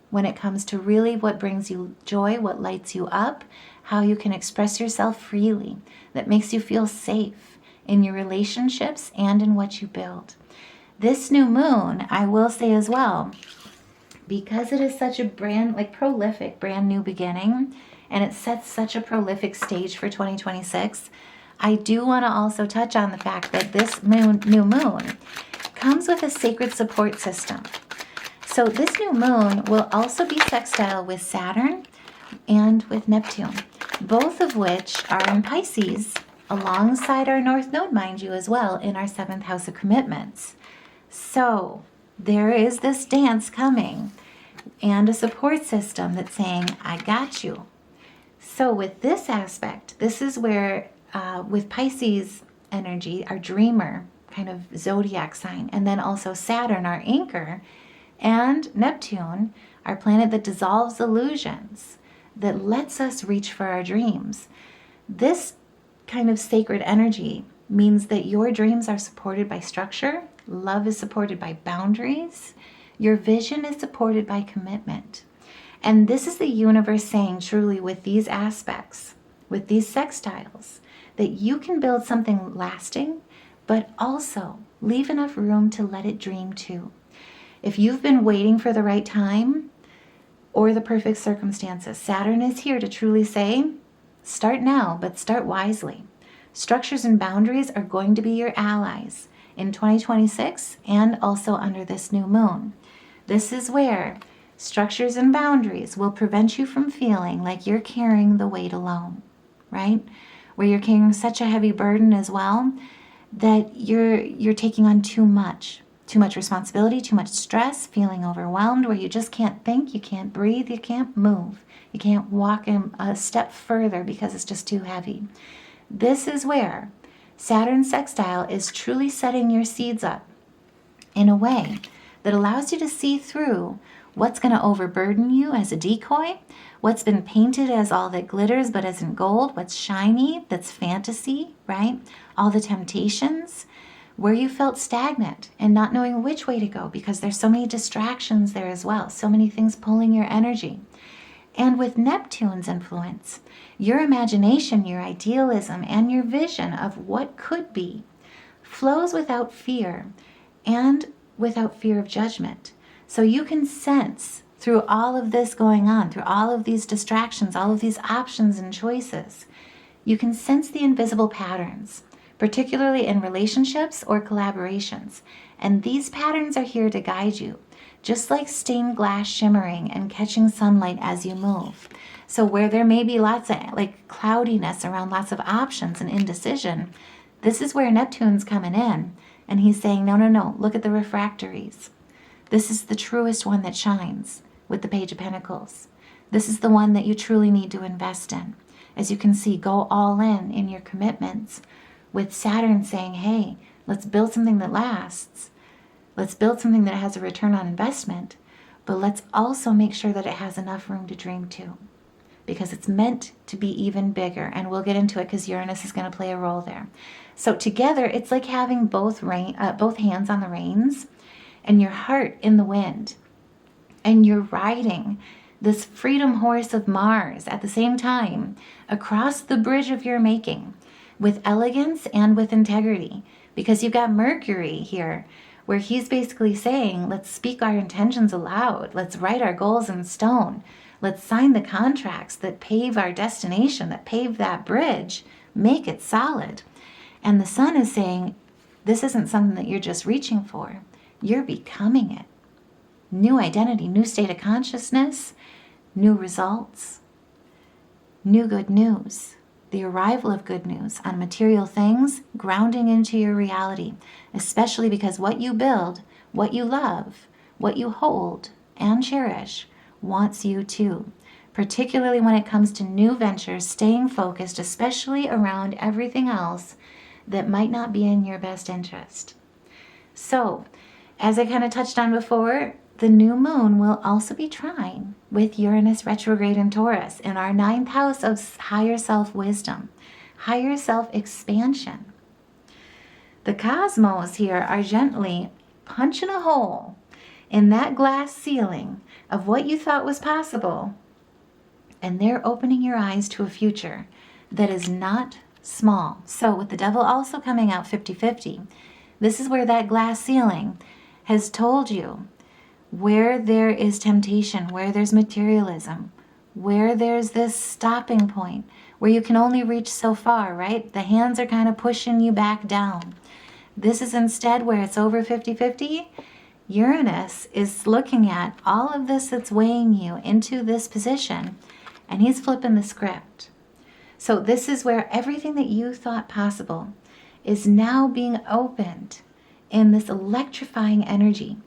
when it comes to really what brings you joy, what lights you up, how you can express yourself freely, that makes you feel safe in your relationships and in what you build. This new moon, I will say as well, because it is such a prolific brand new beginning, and it sets such a prolific stage for 2026, I do want to also touch on the fact that this new moon comes with a sacred support system. So this new moon will also be sextile with Saturn and with Neptune, both of which are in Pisces, alongside our North Node, mind you, as well, in our 7th house of commitments. So there is this dance coming and a support system that's saying, I got you. So with this aspect, this is where, with Pisces energy, our dreamer kind of zodiac sign, and then also Saturn, our anchor, and Neptune, our planet that dissolves illusions, that lets us reach for our dreams. This kind of sacred energy means that your dreams are supported by structure, love is supported by boundaries, your vision is supported by commitment. And this is the universe saying truly with these aspects, with these sextiles, that you can build something lasting, but also leave enough room to let it dream too. If you've been waiting for the right time or the perfect circumstances, Saturn is here to truly say, start now, but start wisely. Structures and boundaries are going to be your allies in 2026 and also under this new moon. This is where structures and boundaries will prevent you from feeling like you're carrying the weight alone, right? Where you're carrying such a heavy burden as well that you're taking on too much responsibility, too much stress, feeling overwhelmed, where you just can't think, you can't breathe, you can't move, you can't walk a step further because it's just too heavy. This is where Saturn sextile is truly setting your seeds up in a way that allows you to see through what's going to overburden you as a decoy, what's been painted as all that glitters but isn't gold, what's shiny, that's fantasy, right? All the temptations, where you felt stagnant and not knowing which way to go because there's so many distractions there as well, so many things pulling your energy. And with Neptune's influence, your imagination, your idealism, and your vision of what could be flows without fear and without fear of judgment. So you can sense through all of this going on, through all of these distractions, all of these options and choices, you can sense the invisible patterns, particularly in relationships or collaborations. And these patterns are here to guide you, just like stained glass shimmering and catching sunlight as you move. So where there may be lots of like cloudiness around lots of options and indecision, this is where Neptune's coming in. And he's saying, no, look at the refractories. This is the truest one that shines with the Page of Pentacles. This is the one that you truly need to invest in. As you can see, go all in your commitments, with Saturn saying, hey, let's build something that lasts. Let's build something that has a return on investment, but let's also make sure that it has enough room to dream too, because it's meant to be even bigger. And we'll get into it because Uranus is going to play a role there. So together, it's like having both hands on the reins and your heart in the wind. And you're riding this freedom horse of Mars at the same time across the bridge of your making with elegance and with integrity, because you've got Mercury here where he's basically saying, let's speak our intentions aloud. Let's write our goals in stone. Let's sign the contracts that pave our destination, that pave that bridge, make it solid. And the Sun is saying, this isn't something that you're just reaching for. You're becoming it. New identity, new state of consciousness, new results, new good news, the arrival of good news on material things, grounding into your reality, especially because what you build, what you love, what you hold and cherish wants you to, particularly when it comes to new ventures, staying focused, especially around everything else that might not be in your best interest. So, as I kind of touched on before, the new moon will also be trine with Uranus retrograde in Taurus in our 9th house of higher self-wisdom, higher self-expansion. The cosmos here are gently punching a hole in that glass ceiling of what you thought was possible, and they're opening your eyes to a future that is not small. So with the devil also coming out 50-50, this is where that glass ceiling has told you where there is temptation, where there's materialism, where there's this stopping point, where you can only reach so far, right? The hands are kind of pushing you back down. This is instead where it's over 50-50. Uranus is looking at all of this that's weighing you into this position, and he's flipping the script. So this is where everything that you thought possible is now being opened in this electrifying energy.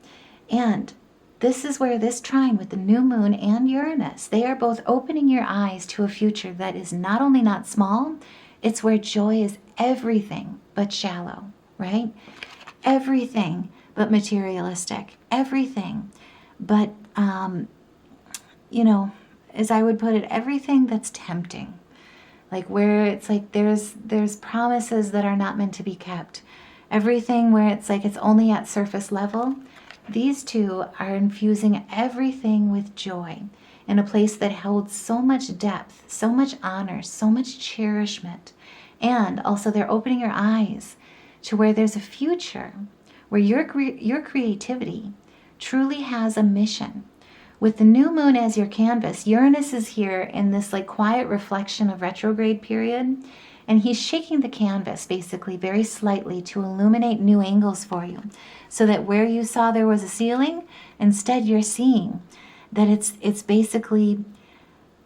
And this is where this trine with the new moon and Uranus, they are both opening your eyes to a future that is not only not small, it's where joy is everything but shallow, right? Everything but materialistic, everything but, as I would put it, everything that's tempting. Like where it's like there's promises that are not meant to be kept. Everything where it's like it's only at surface level. These two are infusing everything with joy in a place that holds so much depth, so much honor, so much cherishment. And also they're opening your eyes to where there's a future where your creativity truly has a mission. With the new moon as your canvas, Uranus is here in this like quiet reflection of retrograde period, and he's shaking the canvas basically very slightly to illuminate new angles for you, so that where you saw there was a ceiling, instead you're seeing that it's basically,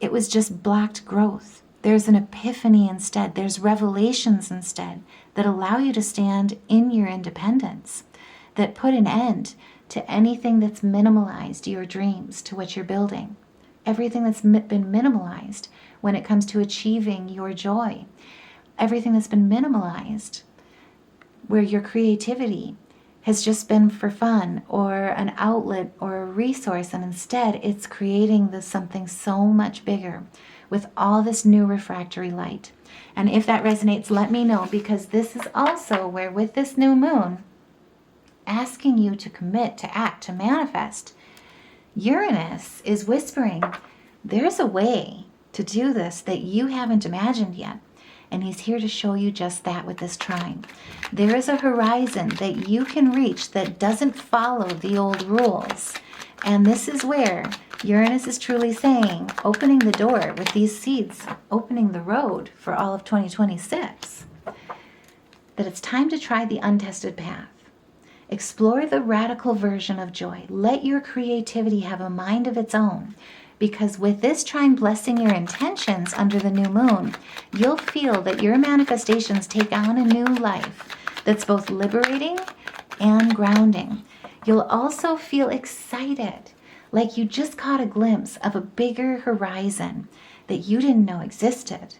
it was just blocked growth. There's an epiphany instead. There's revelations instead that allow you to stand in your independence, that put an end to anything that's minimalized your dreams, to what you're building. Everything that's been minimalized when it comes to achieving your joy. Everything that's been minimalized where your creativity has just been for fun or an outlet or a resource, and instead it's creating something so much bigger with all this new refractory light. And if that resonates, let me know, because this is also where, with this new moon, asking you to commit, to act, to manifest, Uranus is whispering, there's a way to do this that you haven't imagined yet. And he's here to show you just that with this trine. There is a horizon that you can reach that doesn't follow the old rules. And this is where Uranus is truly saying, opening the door with these seeds, opening the road for all of 2026, that it's time to try the untested path. Explore the radical version of joy. Let your creativity have a mind of its own. Because with this trine blessing your intentions under the new moon, you'll feel that your manifestations take on a new life that's both liberating and grounding. You'll also feel excited, like you just caught a glimpse of a bigger horizon that you didn't know existed.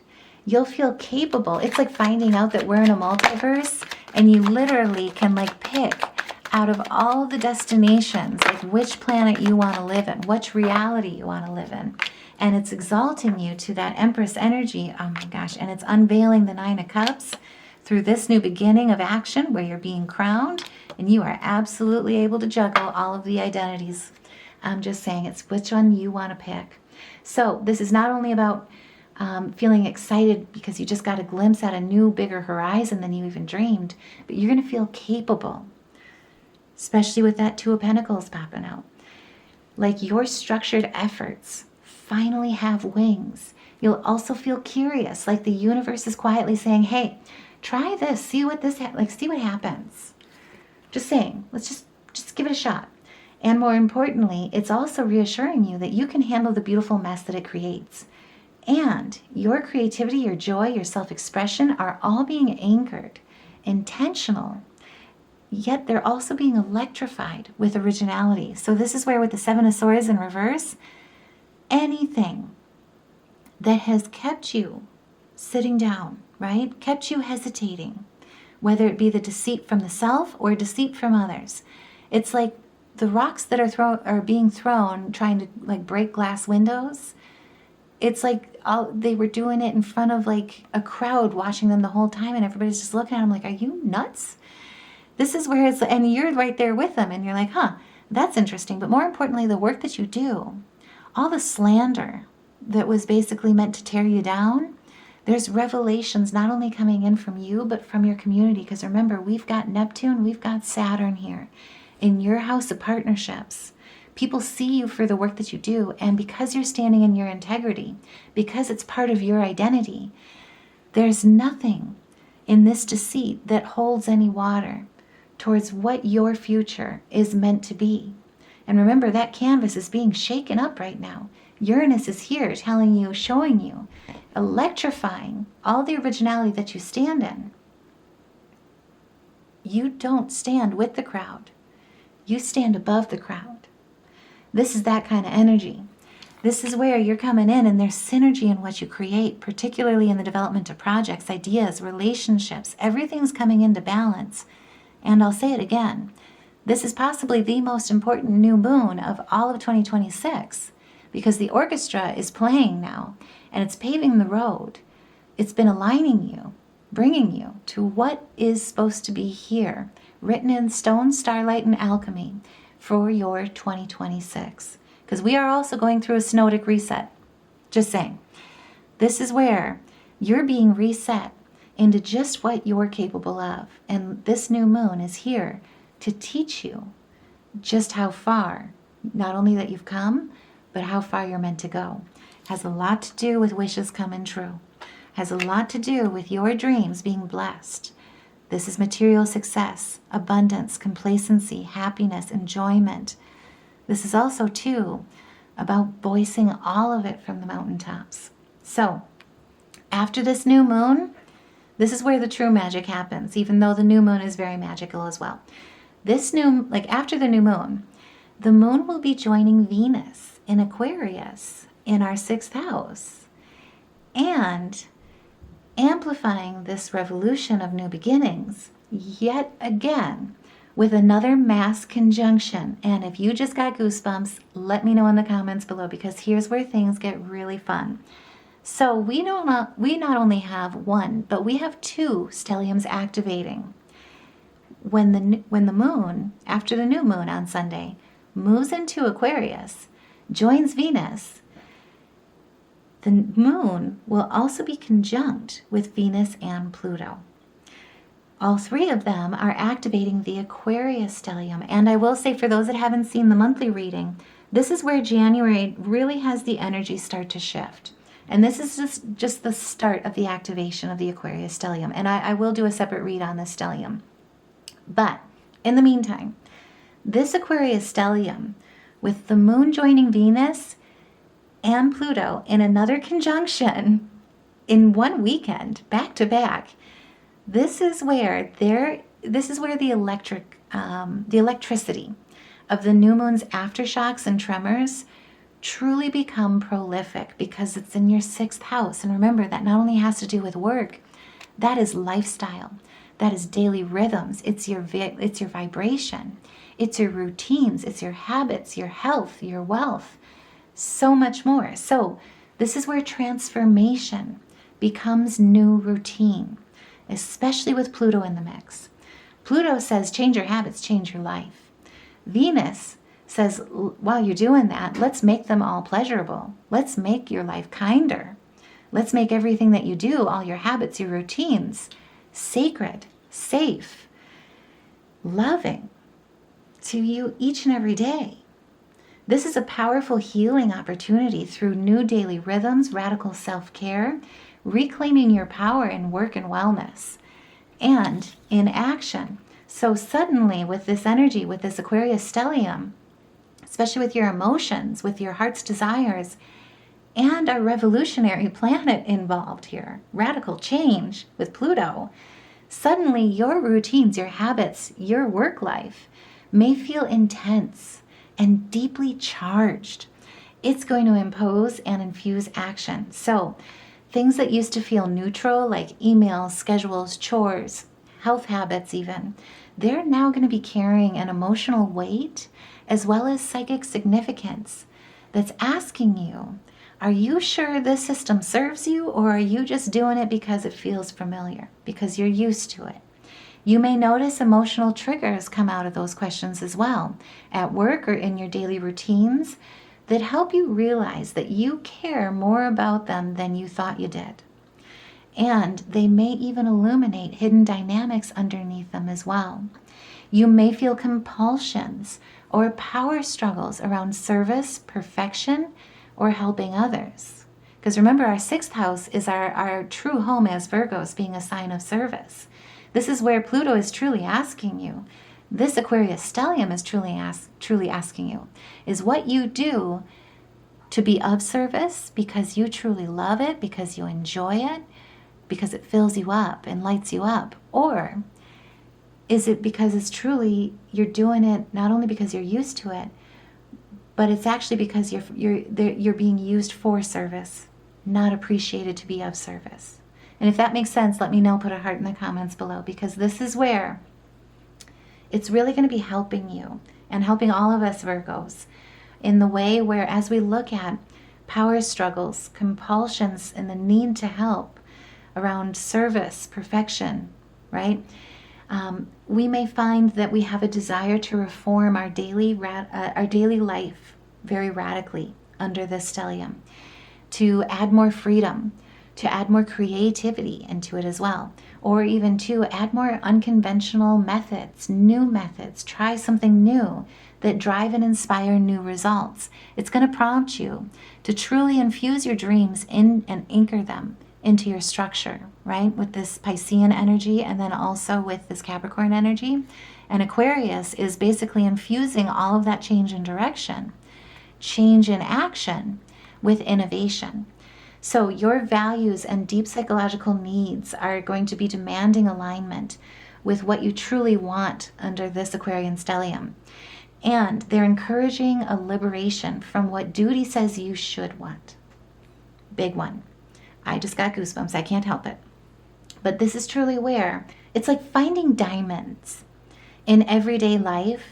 You'll feel capable. It's like finding out that we're in a multiverse and you literally can pick out of all the destinations, which planet you want to live in, which reality you want to live in. And it's exalting you to that Empress energy. Oh my gosh. And it's unveiling the Nine of Cups through this new beginning of action where you're being crowned and you are absolutely able to juggle all of the identities. I'm just saying, it's which one you want to pick. So this is not only about feeling excited because you just got a glimpse at a new, bigger horizon than you even dreamed, but you're going to feel capable. Especially with that Two of Pentacles popping out. Like your structured efforts finally have wings. You'll also feel curious, like the universe is quietly saying, hey, try this, see what see what happens. Just saying, let's just give it a shot. And more importantly, it's also reassuring you that you can handle the beautiful mess that it creates. And your creativity, your joy, your self-expression are all being anchored, intentional, yet they're also being electrified with originality. So this is where, with the Seven of Swords in reverse, anything that has kept you sitting down, right? Kept you hesitating, whether it be the deceit from the self or deceit from others. It's like the rocks that are being thrown, trying to break glass windows. It's like they were doing it in front of a crowd watching them the whole time, and everybody's just looking at them like, are you nuts? This is where and you're right there with them, and you're like, that's interesting. But more importantly, the work that you do, all the slander that was basically meant to tear you down, there's revelations not only coming in from you, but from your community. Because remember, we've got Neptune, we've got Saturn here in your house of partnerships. People see you for the work that you do, and because you're standing in your integrity, because it's part of your identity, there's nothing in this deceit that holds any water towards what your future is meant to be. And remember, that canvas is being shaken up right now. Uranus is here telling you, showing you, electrifying all the originality that you stand in. You don't stand with the crowd. You stand above the crowd. This is that kind of energy. This is where you're coming in, and there's synergy in what you create, particularly in the development of projects, ideas, relationships. Everything's coming into balance. And I'll say it again, this is possibly the most important new moon of all of 2026, because the orchestra is playing now, and it's paving the road. It's been aligning you, bringing you to what is supposed to be here, written in stone, starlight, and alchemy for your 2026. Because we are also going through a synodic reset. Just saying. This is where you're being reset into just what you're capable of. And this new moon is here to teach you just how far, not only that you've come, but how far you're meant to go. Has a lot to do with wishes coming true. Has a lot to do with your dreams being blessed. This is material success, abundance, complacency, happiness, enjoyment. This is also, too, about voicing all of it from the mountaintops. So, after this new moon, this is where the true magic happens, even though the new moon is very magical as well. After the moon will be joining Venus in Aquarius in our 6th house, and amplifying this revolution of new beginnings yet again with another mass conjunction. And if you just got goosebumps, let me know in the comments below, because here's where things get really fun. So we not only have one, but we have two stelliums activating. When the moon, after the new moon on Sunday, moves into Aquarius, joins Venus, the moon will also be conjunct with Venus and Pluto. All three of them are activating the Aquarius stellium. And I will say, for those that haven't seen the monthly reading, this is where January really has the energy start to shift. And this is just the start of the activation of the Aquarius stellium. And I will do a separate read on this stellium. But in the meantime, this Aquarius stellium, with the moon joining Venus and Pluto in another conjunction in one weekend, back to back, this is where the electricity of the new moon's aftershocks and tremors truly become prolific, because it's in your 6th house. And remember, that not only has to do with work, that is lifestyle, that is daily rhythms, it's your vibration, it's your routines, it's your habits, your health, your wealth, so much more. So this is where transformation becomes new routine, especially with Pluto in the mix. Pluto says, change your habits, change your life. Venus says, while you're doing that, let's make them all pleasurable. Let's make your life kinder. Let's make everything that you do, all your habits, your routines, sacred, safe, loving to you each and every day. This is a powerful healing opportunity through new daily rhythms, radical self-care, reclaiming your power in work and wellness, and in action. So suddenly, with this energy, with this Aquarius stellium, especially with your emotions, with your heart's desires, and a revolutionary planet involved here, radical change with Pluto, suddenly your routines, your habits, your work life may feel intense and deeply charged. It's going to impose and infuse action. So things that used to feel neutral, like emails, schedules, chores, health habits even, they're now going to be carrying an emotional weight as well as psychic significance that's asking you, are you sure this system serves you, or are you just doing it because it feels familiar, because you're used to it? You may notice emotional triggers come out of those questions as well, at work or in your daily routines, that help you realize that you care more about them than you thought you did. And they may even illuminate hidden dynamics underneath them as well. You may feel compulsions or power struggles around service, perfection, or helping others. Because remember, our 6th house is our true home as Virgos, being a sign of service. This is where Pluto is truly asking you. This Aquarius stellium is truly asking you, is what you do to be of service because you truly love it, because you enjoy it, because it fills you up and lights you up? Or is it because it's truly, you're doing it not only because you're used to it, but it's actually because you're being used for service, not appreciated to be of service? And if that makes sense, let me know, put a heart in the comments below, because this is where it's really going to be helping you and helping all of us Virgos in the way where, as we look at power struggles, compulsions, and the need to help around service, perfection, right? We may find that we have a desire to reform our daily life very radically under this stellium, to add more freedom, to add more creativity into it as well, or even to add more unconventional methods, new methods, try something new that drive and inspire new results. It's going to prompt you to truly infuse your dreams in and anchor them into your structure, right? With this Piscean energy, and then also with this Capricorn energy. And Aquarius is basically infusing all of that change in direction, change in action with innovation. So your values and deep psychological needs are going to be demanding alignment with what you truly want under this Aquarian stellium. And they're encouraging a liberation from what duty says you should want. Big one. I just got goosebumps. I can't help it. But this is truly where it's like finding diamonds in everyday life,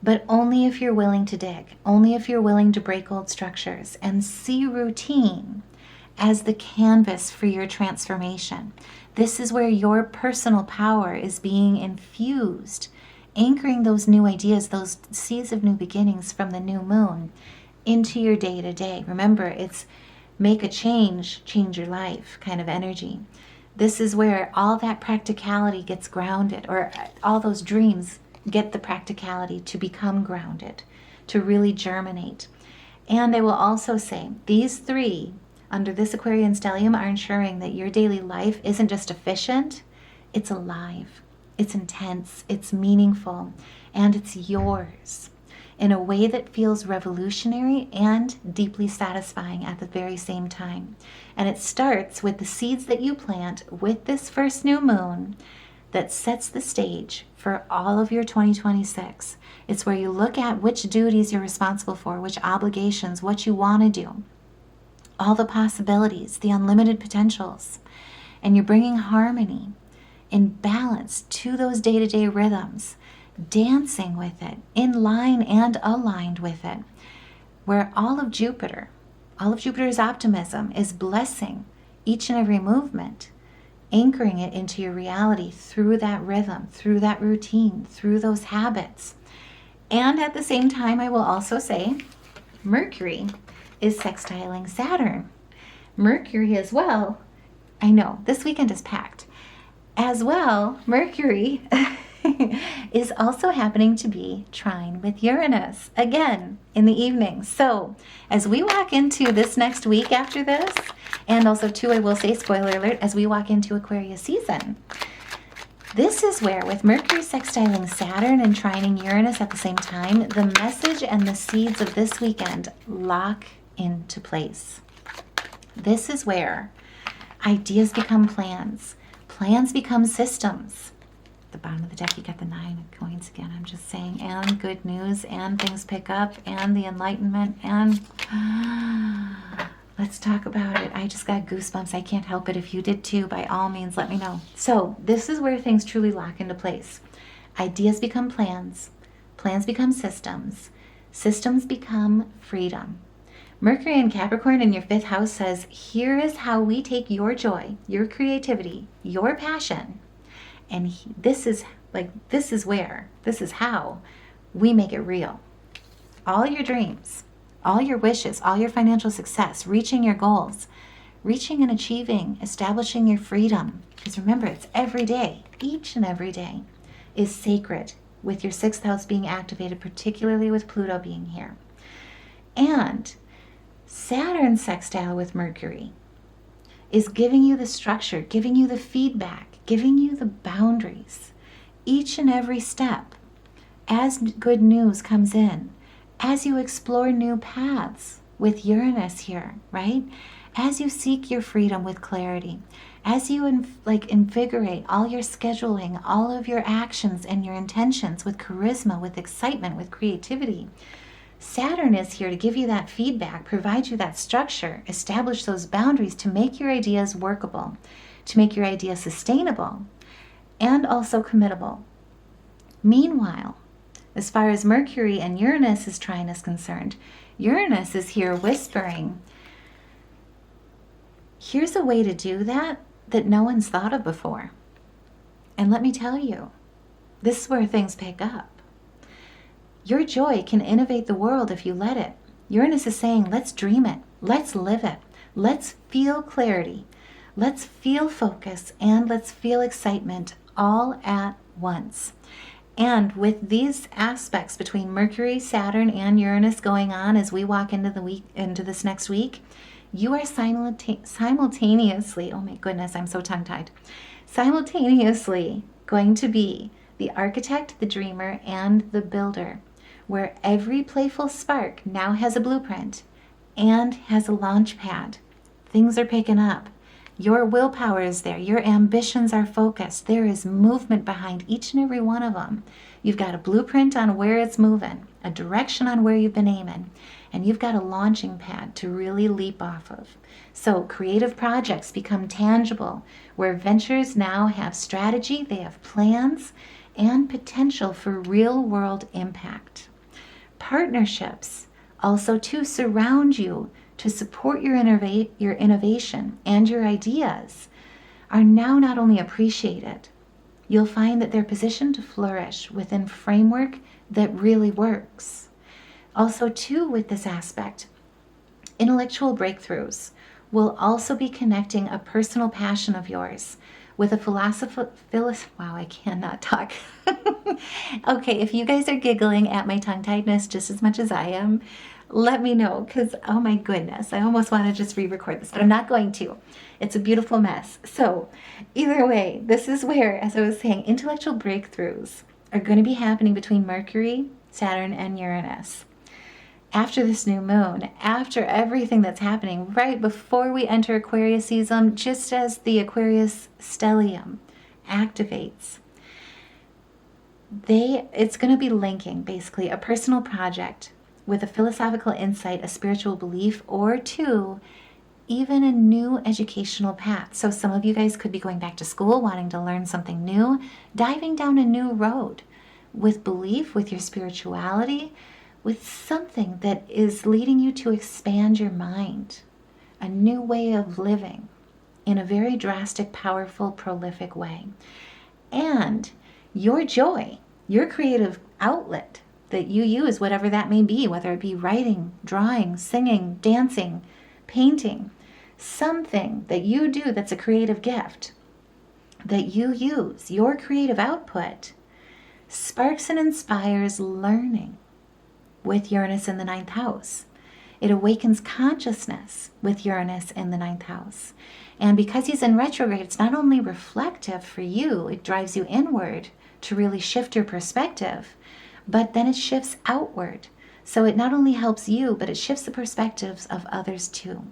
but only if you're willing to dig, only if you're willing to break old structures and see routine as the canvas for your transformation. This is where your personal power is being infused, anchoring those new ideas, those seeds of new beginnings from the new moon into your day-to-day. Remember, it's make a change, change your life kind of energy. This is where all that practicality gets grounded, or all those dreams get the practicality to become grounded, to really germinate. And I will also say, these three under this Aquarian stellium are ensuring that your daily life isn't just efficient, it's alive, it's intense, it's meaningful, and it's yours in a way that feels revolutionary and deeply satisfying at the very same time. And it starts with the seeds that you plant with this first new moon that sets the stage for all of your 2026. It's where you look at which duties you're responsible for, which obligations, what you want to do, all the possibilities, the unlimited potentials, and you're bringing harmony and balance to those day-to-day rhythms, dancing with it, in line and aligned with it, where all of Jupiter's optimism is blessing each and every movement, anchoring it into your reality through that rhythm, through that routine, through those habits. And at the same time, I will also say, Mercury is sextiling Saturn. Mercury as well, I know, this weekend is packed. As well, Mercury is also happening to be trine with Uranus again in the evening. So as we walk into this next week after this, and also too, I will say, spoiler alert, as we walk into Aquarius season, this is where, with Mercury sextiling Saturn and trining Uranus at the same time, the message and the seeds of this weekend lock into place. This is where ideas become plans, plans become systems. The bottom of the deck, you got the 9 of coins again, I'm just saying, and good news, and things pick up, and the enlightenment, and let's talk about it. I just got goosebumps. I can't help it. If you did too, by all means, let me know. So this is where things truly lock into place. Ideas become plans, plans become systems, systems become freedom. Mercury in Capricorn in your 5th house says, here is how we take your joy, your creativity, your passion, and this is how we make it real. All your dreams, all your wishes, all your financial success, reaching your goals, reaching and achieving, establishing your freedom. Because remember, it's every day, each and every day is sacred, with your 6th house being activated, particularly with Pluto being here. And Saturn sextile with Mercury is giving you the structure, giving you the feedback, giving you the boundaries, each and every step, as good news comes in, as you explore new paths with Uranus here, right? As you seek your freedom with clarity, as you invigorate all your scheduling, all of your actions and your intentions with charisma, with excitement, with creativity, Saturn is here to give you that feedback, provide you that structure, establish those boundaries to make your ideas workable, to make your ideas sustainable, and also committable. Meanwhile, as far as Mercury and Uranus' trine is concerned, Uranus is here whispering, here's a way to do that no one's thought of before. And let me tell you, this is where things pick up. Your joy can innovate the world if you let it. Uranus is saying, let's dream it, let's live it, let's feel clarity, let's feel focus, and let's feel excitement all at once. And with these aspects between Mercury, Saturn, and Uranus going on as we walk into this next week, you are simultaneously, oh my goodness, I'm so tongue-tied, simultaneously going to be the architect, the dreamer, and the builder, where every playful spark now has a blueprint and has a launch pad. Things are picking up. Your willpower is there. Your ambitions are focused. There is movement behind each and every one of them. You've got a blueprint on where it's moving, a direction on where you've been aiming, and you've got a launching pad to really leap off of. So creative projects become tangible, where ventures now have strategy, they have plans, and potential for real-world impact. Partnerships also to surround you to support your innovation and your ideas are now not only appreciated, you'll find that they're positioned to flourish within framework that really works. Also, too, with this aspect, intellectual breakthroughs will also be connecting a personal passion of yours with a wow, I cannot talk. Okay, if you guys are giggling at my tongue-tiedness just as much as I am, let me know, because oh my goodness, I almost want to just re-record this, but I'm not going to. It's a beautiful mess. So either way, this is where, as I was saying, intellectual breakthroughs are going to be happening between Mercury, Saturn, and Uranus. After this new moon, after everything that's happening, right before we enter Aquarius season, just as the Aquarius stellium activates, it's going to be linking basically a personal project with a philosophical insight, a spiritual belief, or two, even a new educational path. So some of you guys could be going back to school, wanting to learn something new, diving down a new road with belief, with your spirituality, with something that is leading you to expand your mind, a new way of living in a very drastic, powerful, prolific way. And your joy, your creative outlet that you use, whatever that may be, whether it be writing, drawing, singing, dancing, painting, something that you do that's a creative gift that you use, your creative output sparks and inspires learning with Uranus in the 9th house. It awakens consciousness with Uranus in the 9th house. And because he's in retrograde, it's not only reflective for you, it drives you inward to really shift your perspective, but then it shifts outward. So it not only helps you, but it shifts the perspectives of others too.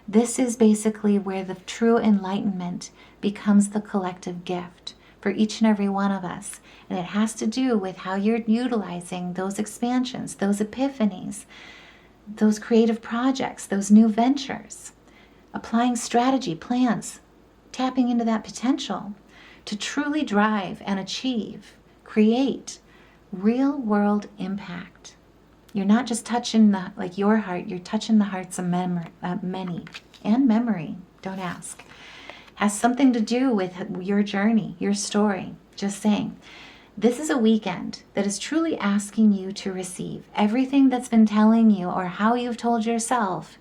This is basically where the true enlightenment becomes the collective gift for each and every one of us. And it has to do with how you're utilizing those expansions, those epiphanies, those creative projects, those new ventures, applying strategy, plans, tapping into that potential to truly drive and achieve, create real world impact. You're not just touching your heart, you're touching the hearts of many. And memory, don't ask. Has something to do with your journey, your story. Just saying. This is a weekend that is truly asking you to receive everything that's been telling you, or how you've told yourself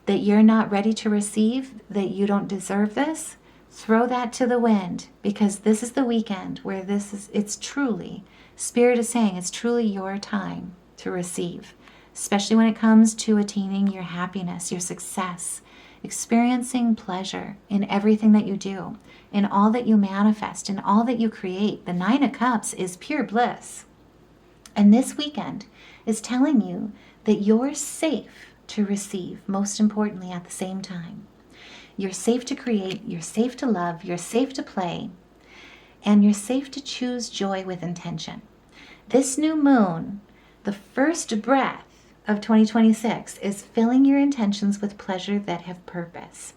that you're not ready to receive, that you don't deserve this. Throw that to the wind, because this is the weekend where it's truly, Spirit is saying it's truly your time to receive, especially when it comes to attaining your happiness, your success, experiencing pleasure in everything that you do, in all that you manifest, in all that you create. The 9 of Cups is pure bliss. And this weekend is telling you that you're safe to receive, most importantly at the same time. You're safe to create, you're safe to love, you're safe to play, and you're safe to choose joy with intention. This new moon, the first breath of 2026, is filling your intentions with pleasure that have purpose.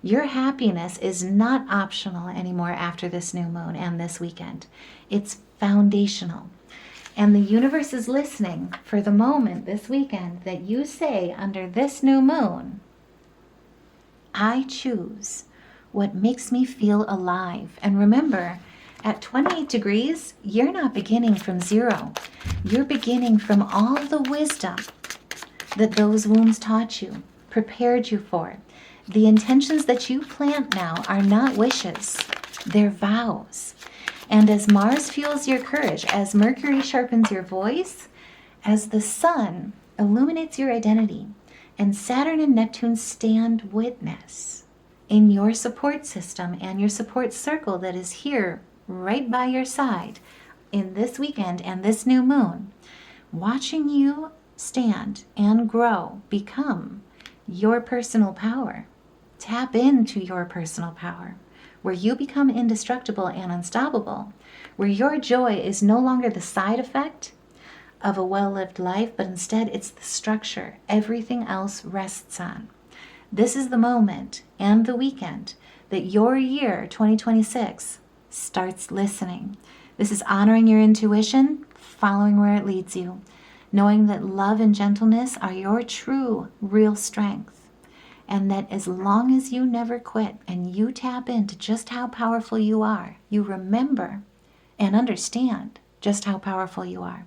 Your happiness is not optional anymore after this new moon and this weekend. It's foundational. And the universe is listening for the moment this weekend that you say under this new moon, I choose what makes me feel alive. And remember, at 28 degrees, you're not beginning from zero. You're beginning from all the wisdom that those wounds taught you, prepared you for. The intentions that you plant now are not wishes, they're vows. And as Mars fuels your courage, as Mercury sharpens your voice, as the sun illuminates your identity, and Saturn and Neptune stand witness in your support system and your support circle that is here right by your side in this weekend and this new moon, watching you stand and grow, become your personal power. Tap into your personal power, where you become indestructible and unstoppable, where your joy is no longer the side effect of a well-lived life, but instead it's the structure everything else rests on. This is the moment and the weekend that your year 2026 starts listening. This is honoring your intuition, following where it leads you, knowing that love and gentleness are your true, real strength. And that as long as you never quit and you tap into just how powerful you are, you remember and understand just how powerful you are.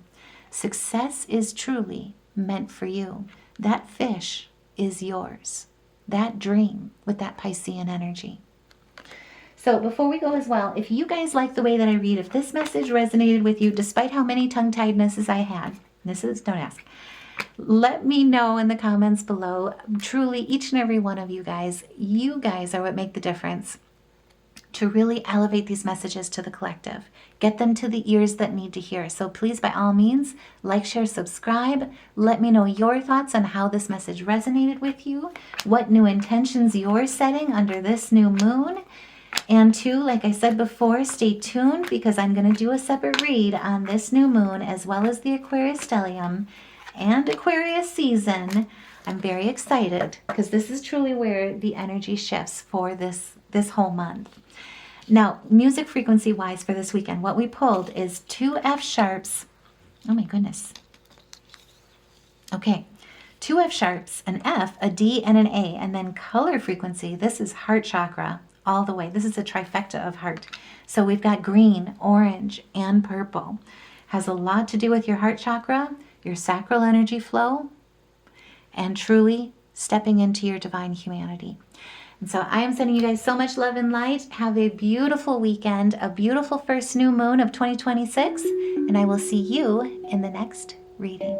Success is truly meant for you. That fish is yours. That dream with that Piscean energy. So before we go as well, if you guys like the way that I read, if this message resonated with you, despite how many tongue-tiednesses I had, don't ask, let me know in the comments below. Truly, each and every one of you guys are what make the difference to really elevate these messages to the collective. Get them to the ears that need to hear. So please, by all means, like, share, subscribe. Let me know your thoughts on how this message resonated with you, what new intentions you're setting under this new moon. And two, like I said before, stay tuned because I'm going to do a separate read on this new moon as well as the Aquarius stellium and Aquarius season. I'm very excited because this is truly where the energy shifts for this whole month. Now, music frequency wise for this weekend, what we pulled is 2 F sharps. Oh my goodness. Okay, 2 F sharps, an F, a D, and an A. And then color frequency, this is heart chakra all the way. This is a trifecta of heart. So we've got green, orange, and purple. Has a lot to do with your heart chakra, your sacral energy flow, and truly stepping into your divine humanity. And so I am sending you guys so much love and light. Have a beautiful weekend, a beautiful first new moon of 2026, and I will see you in the next reading.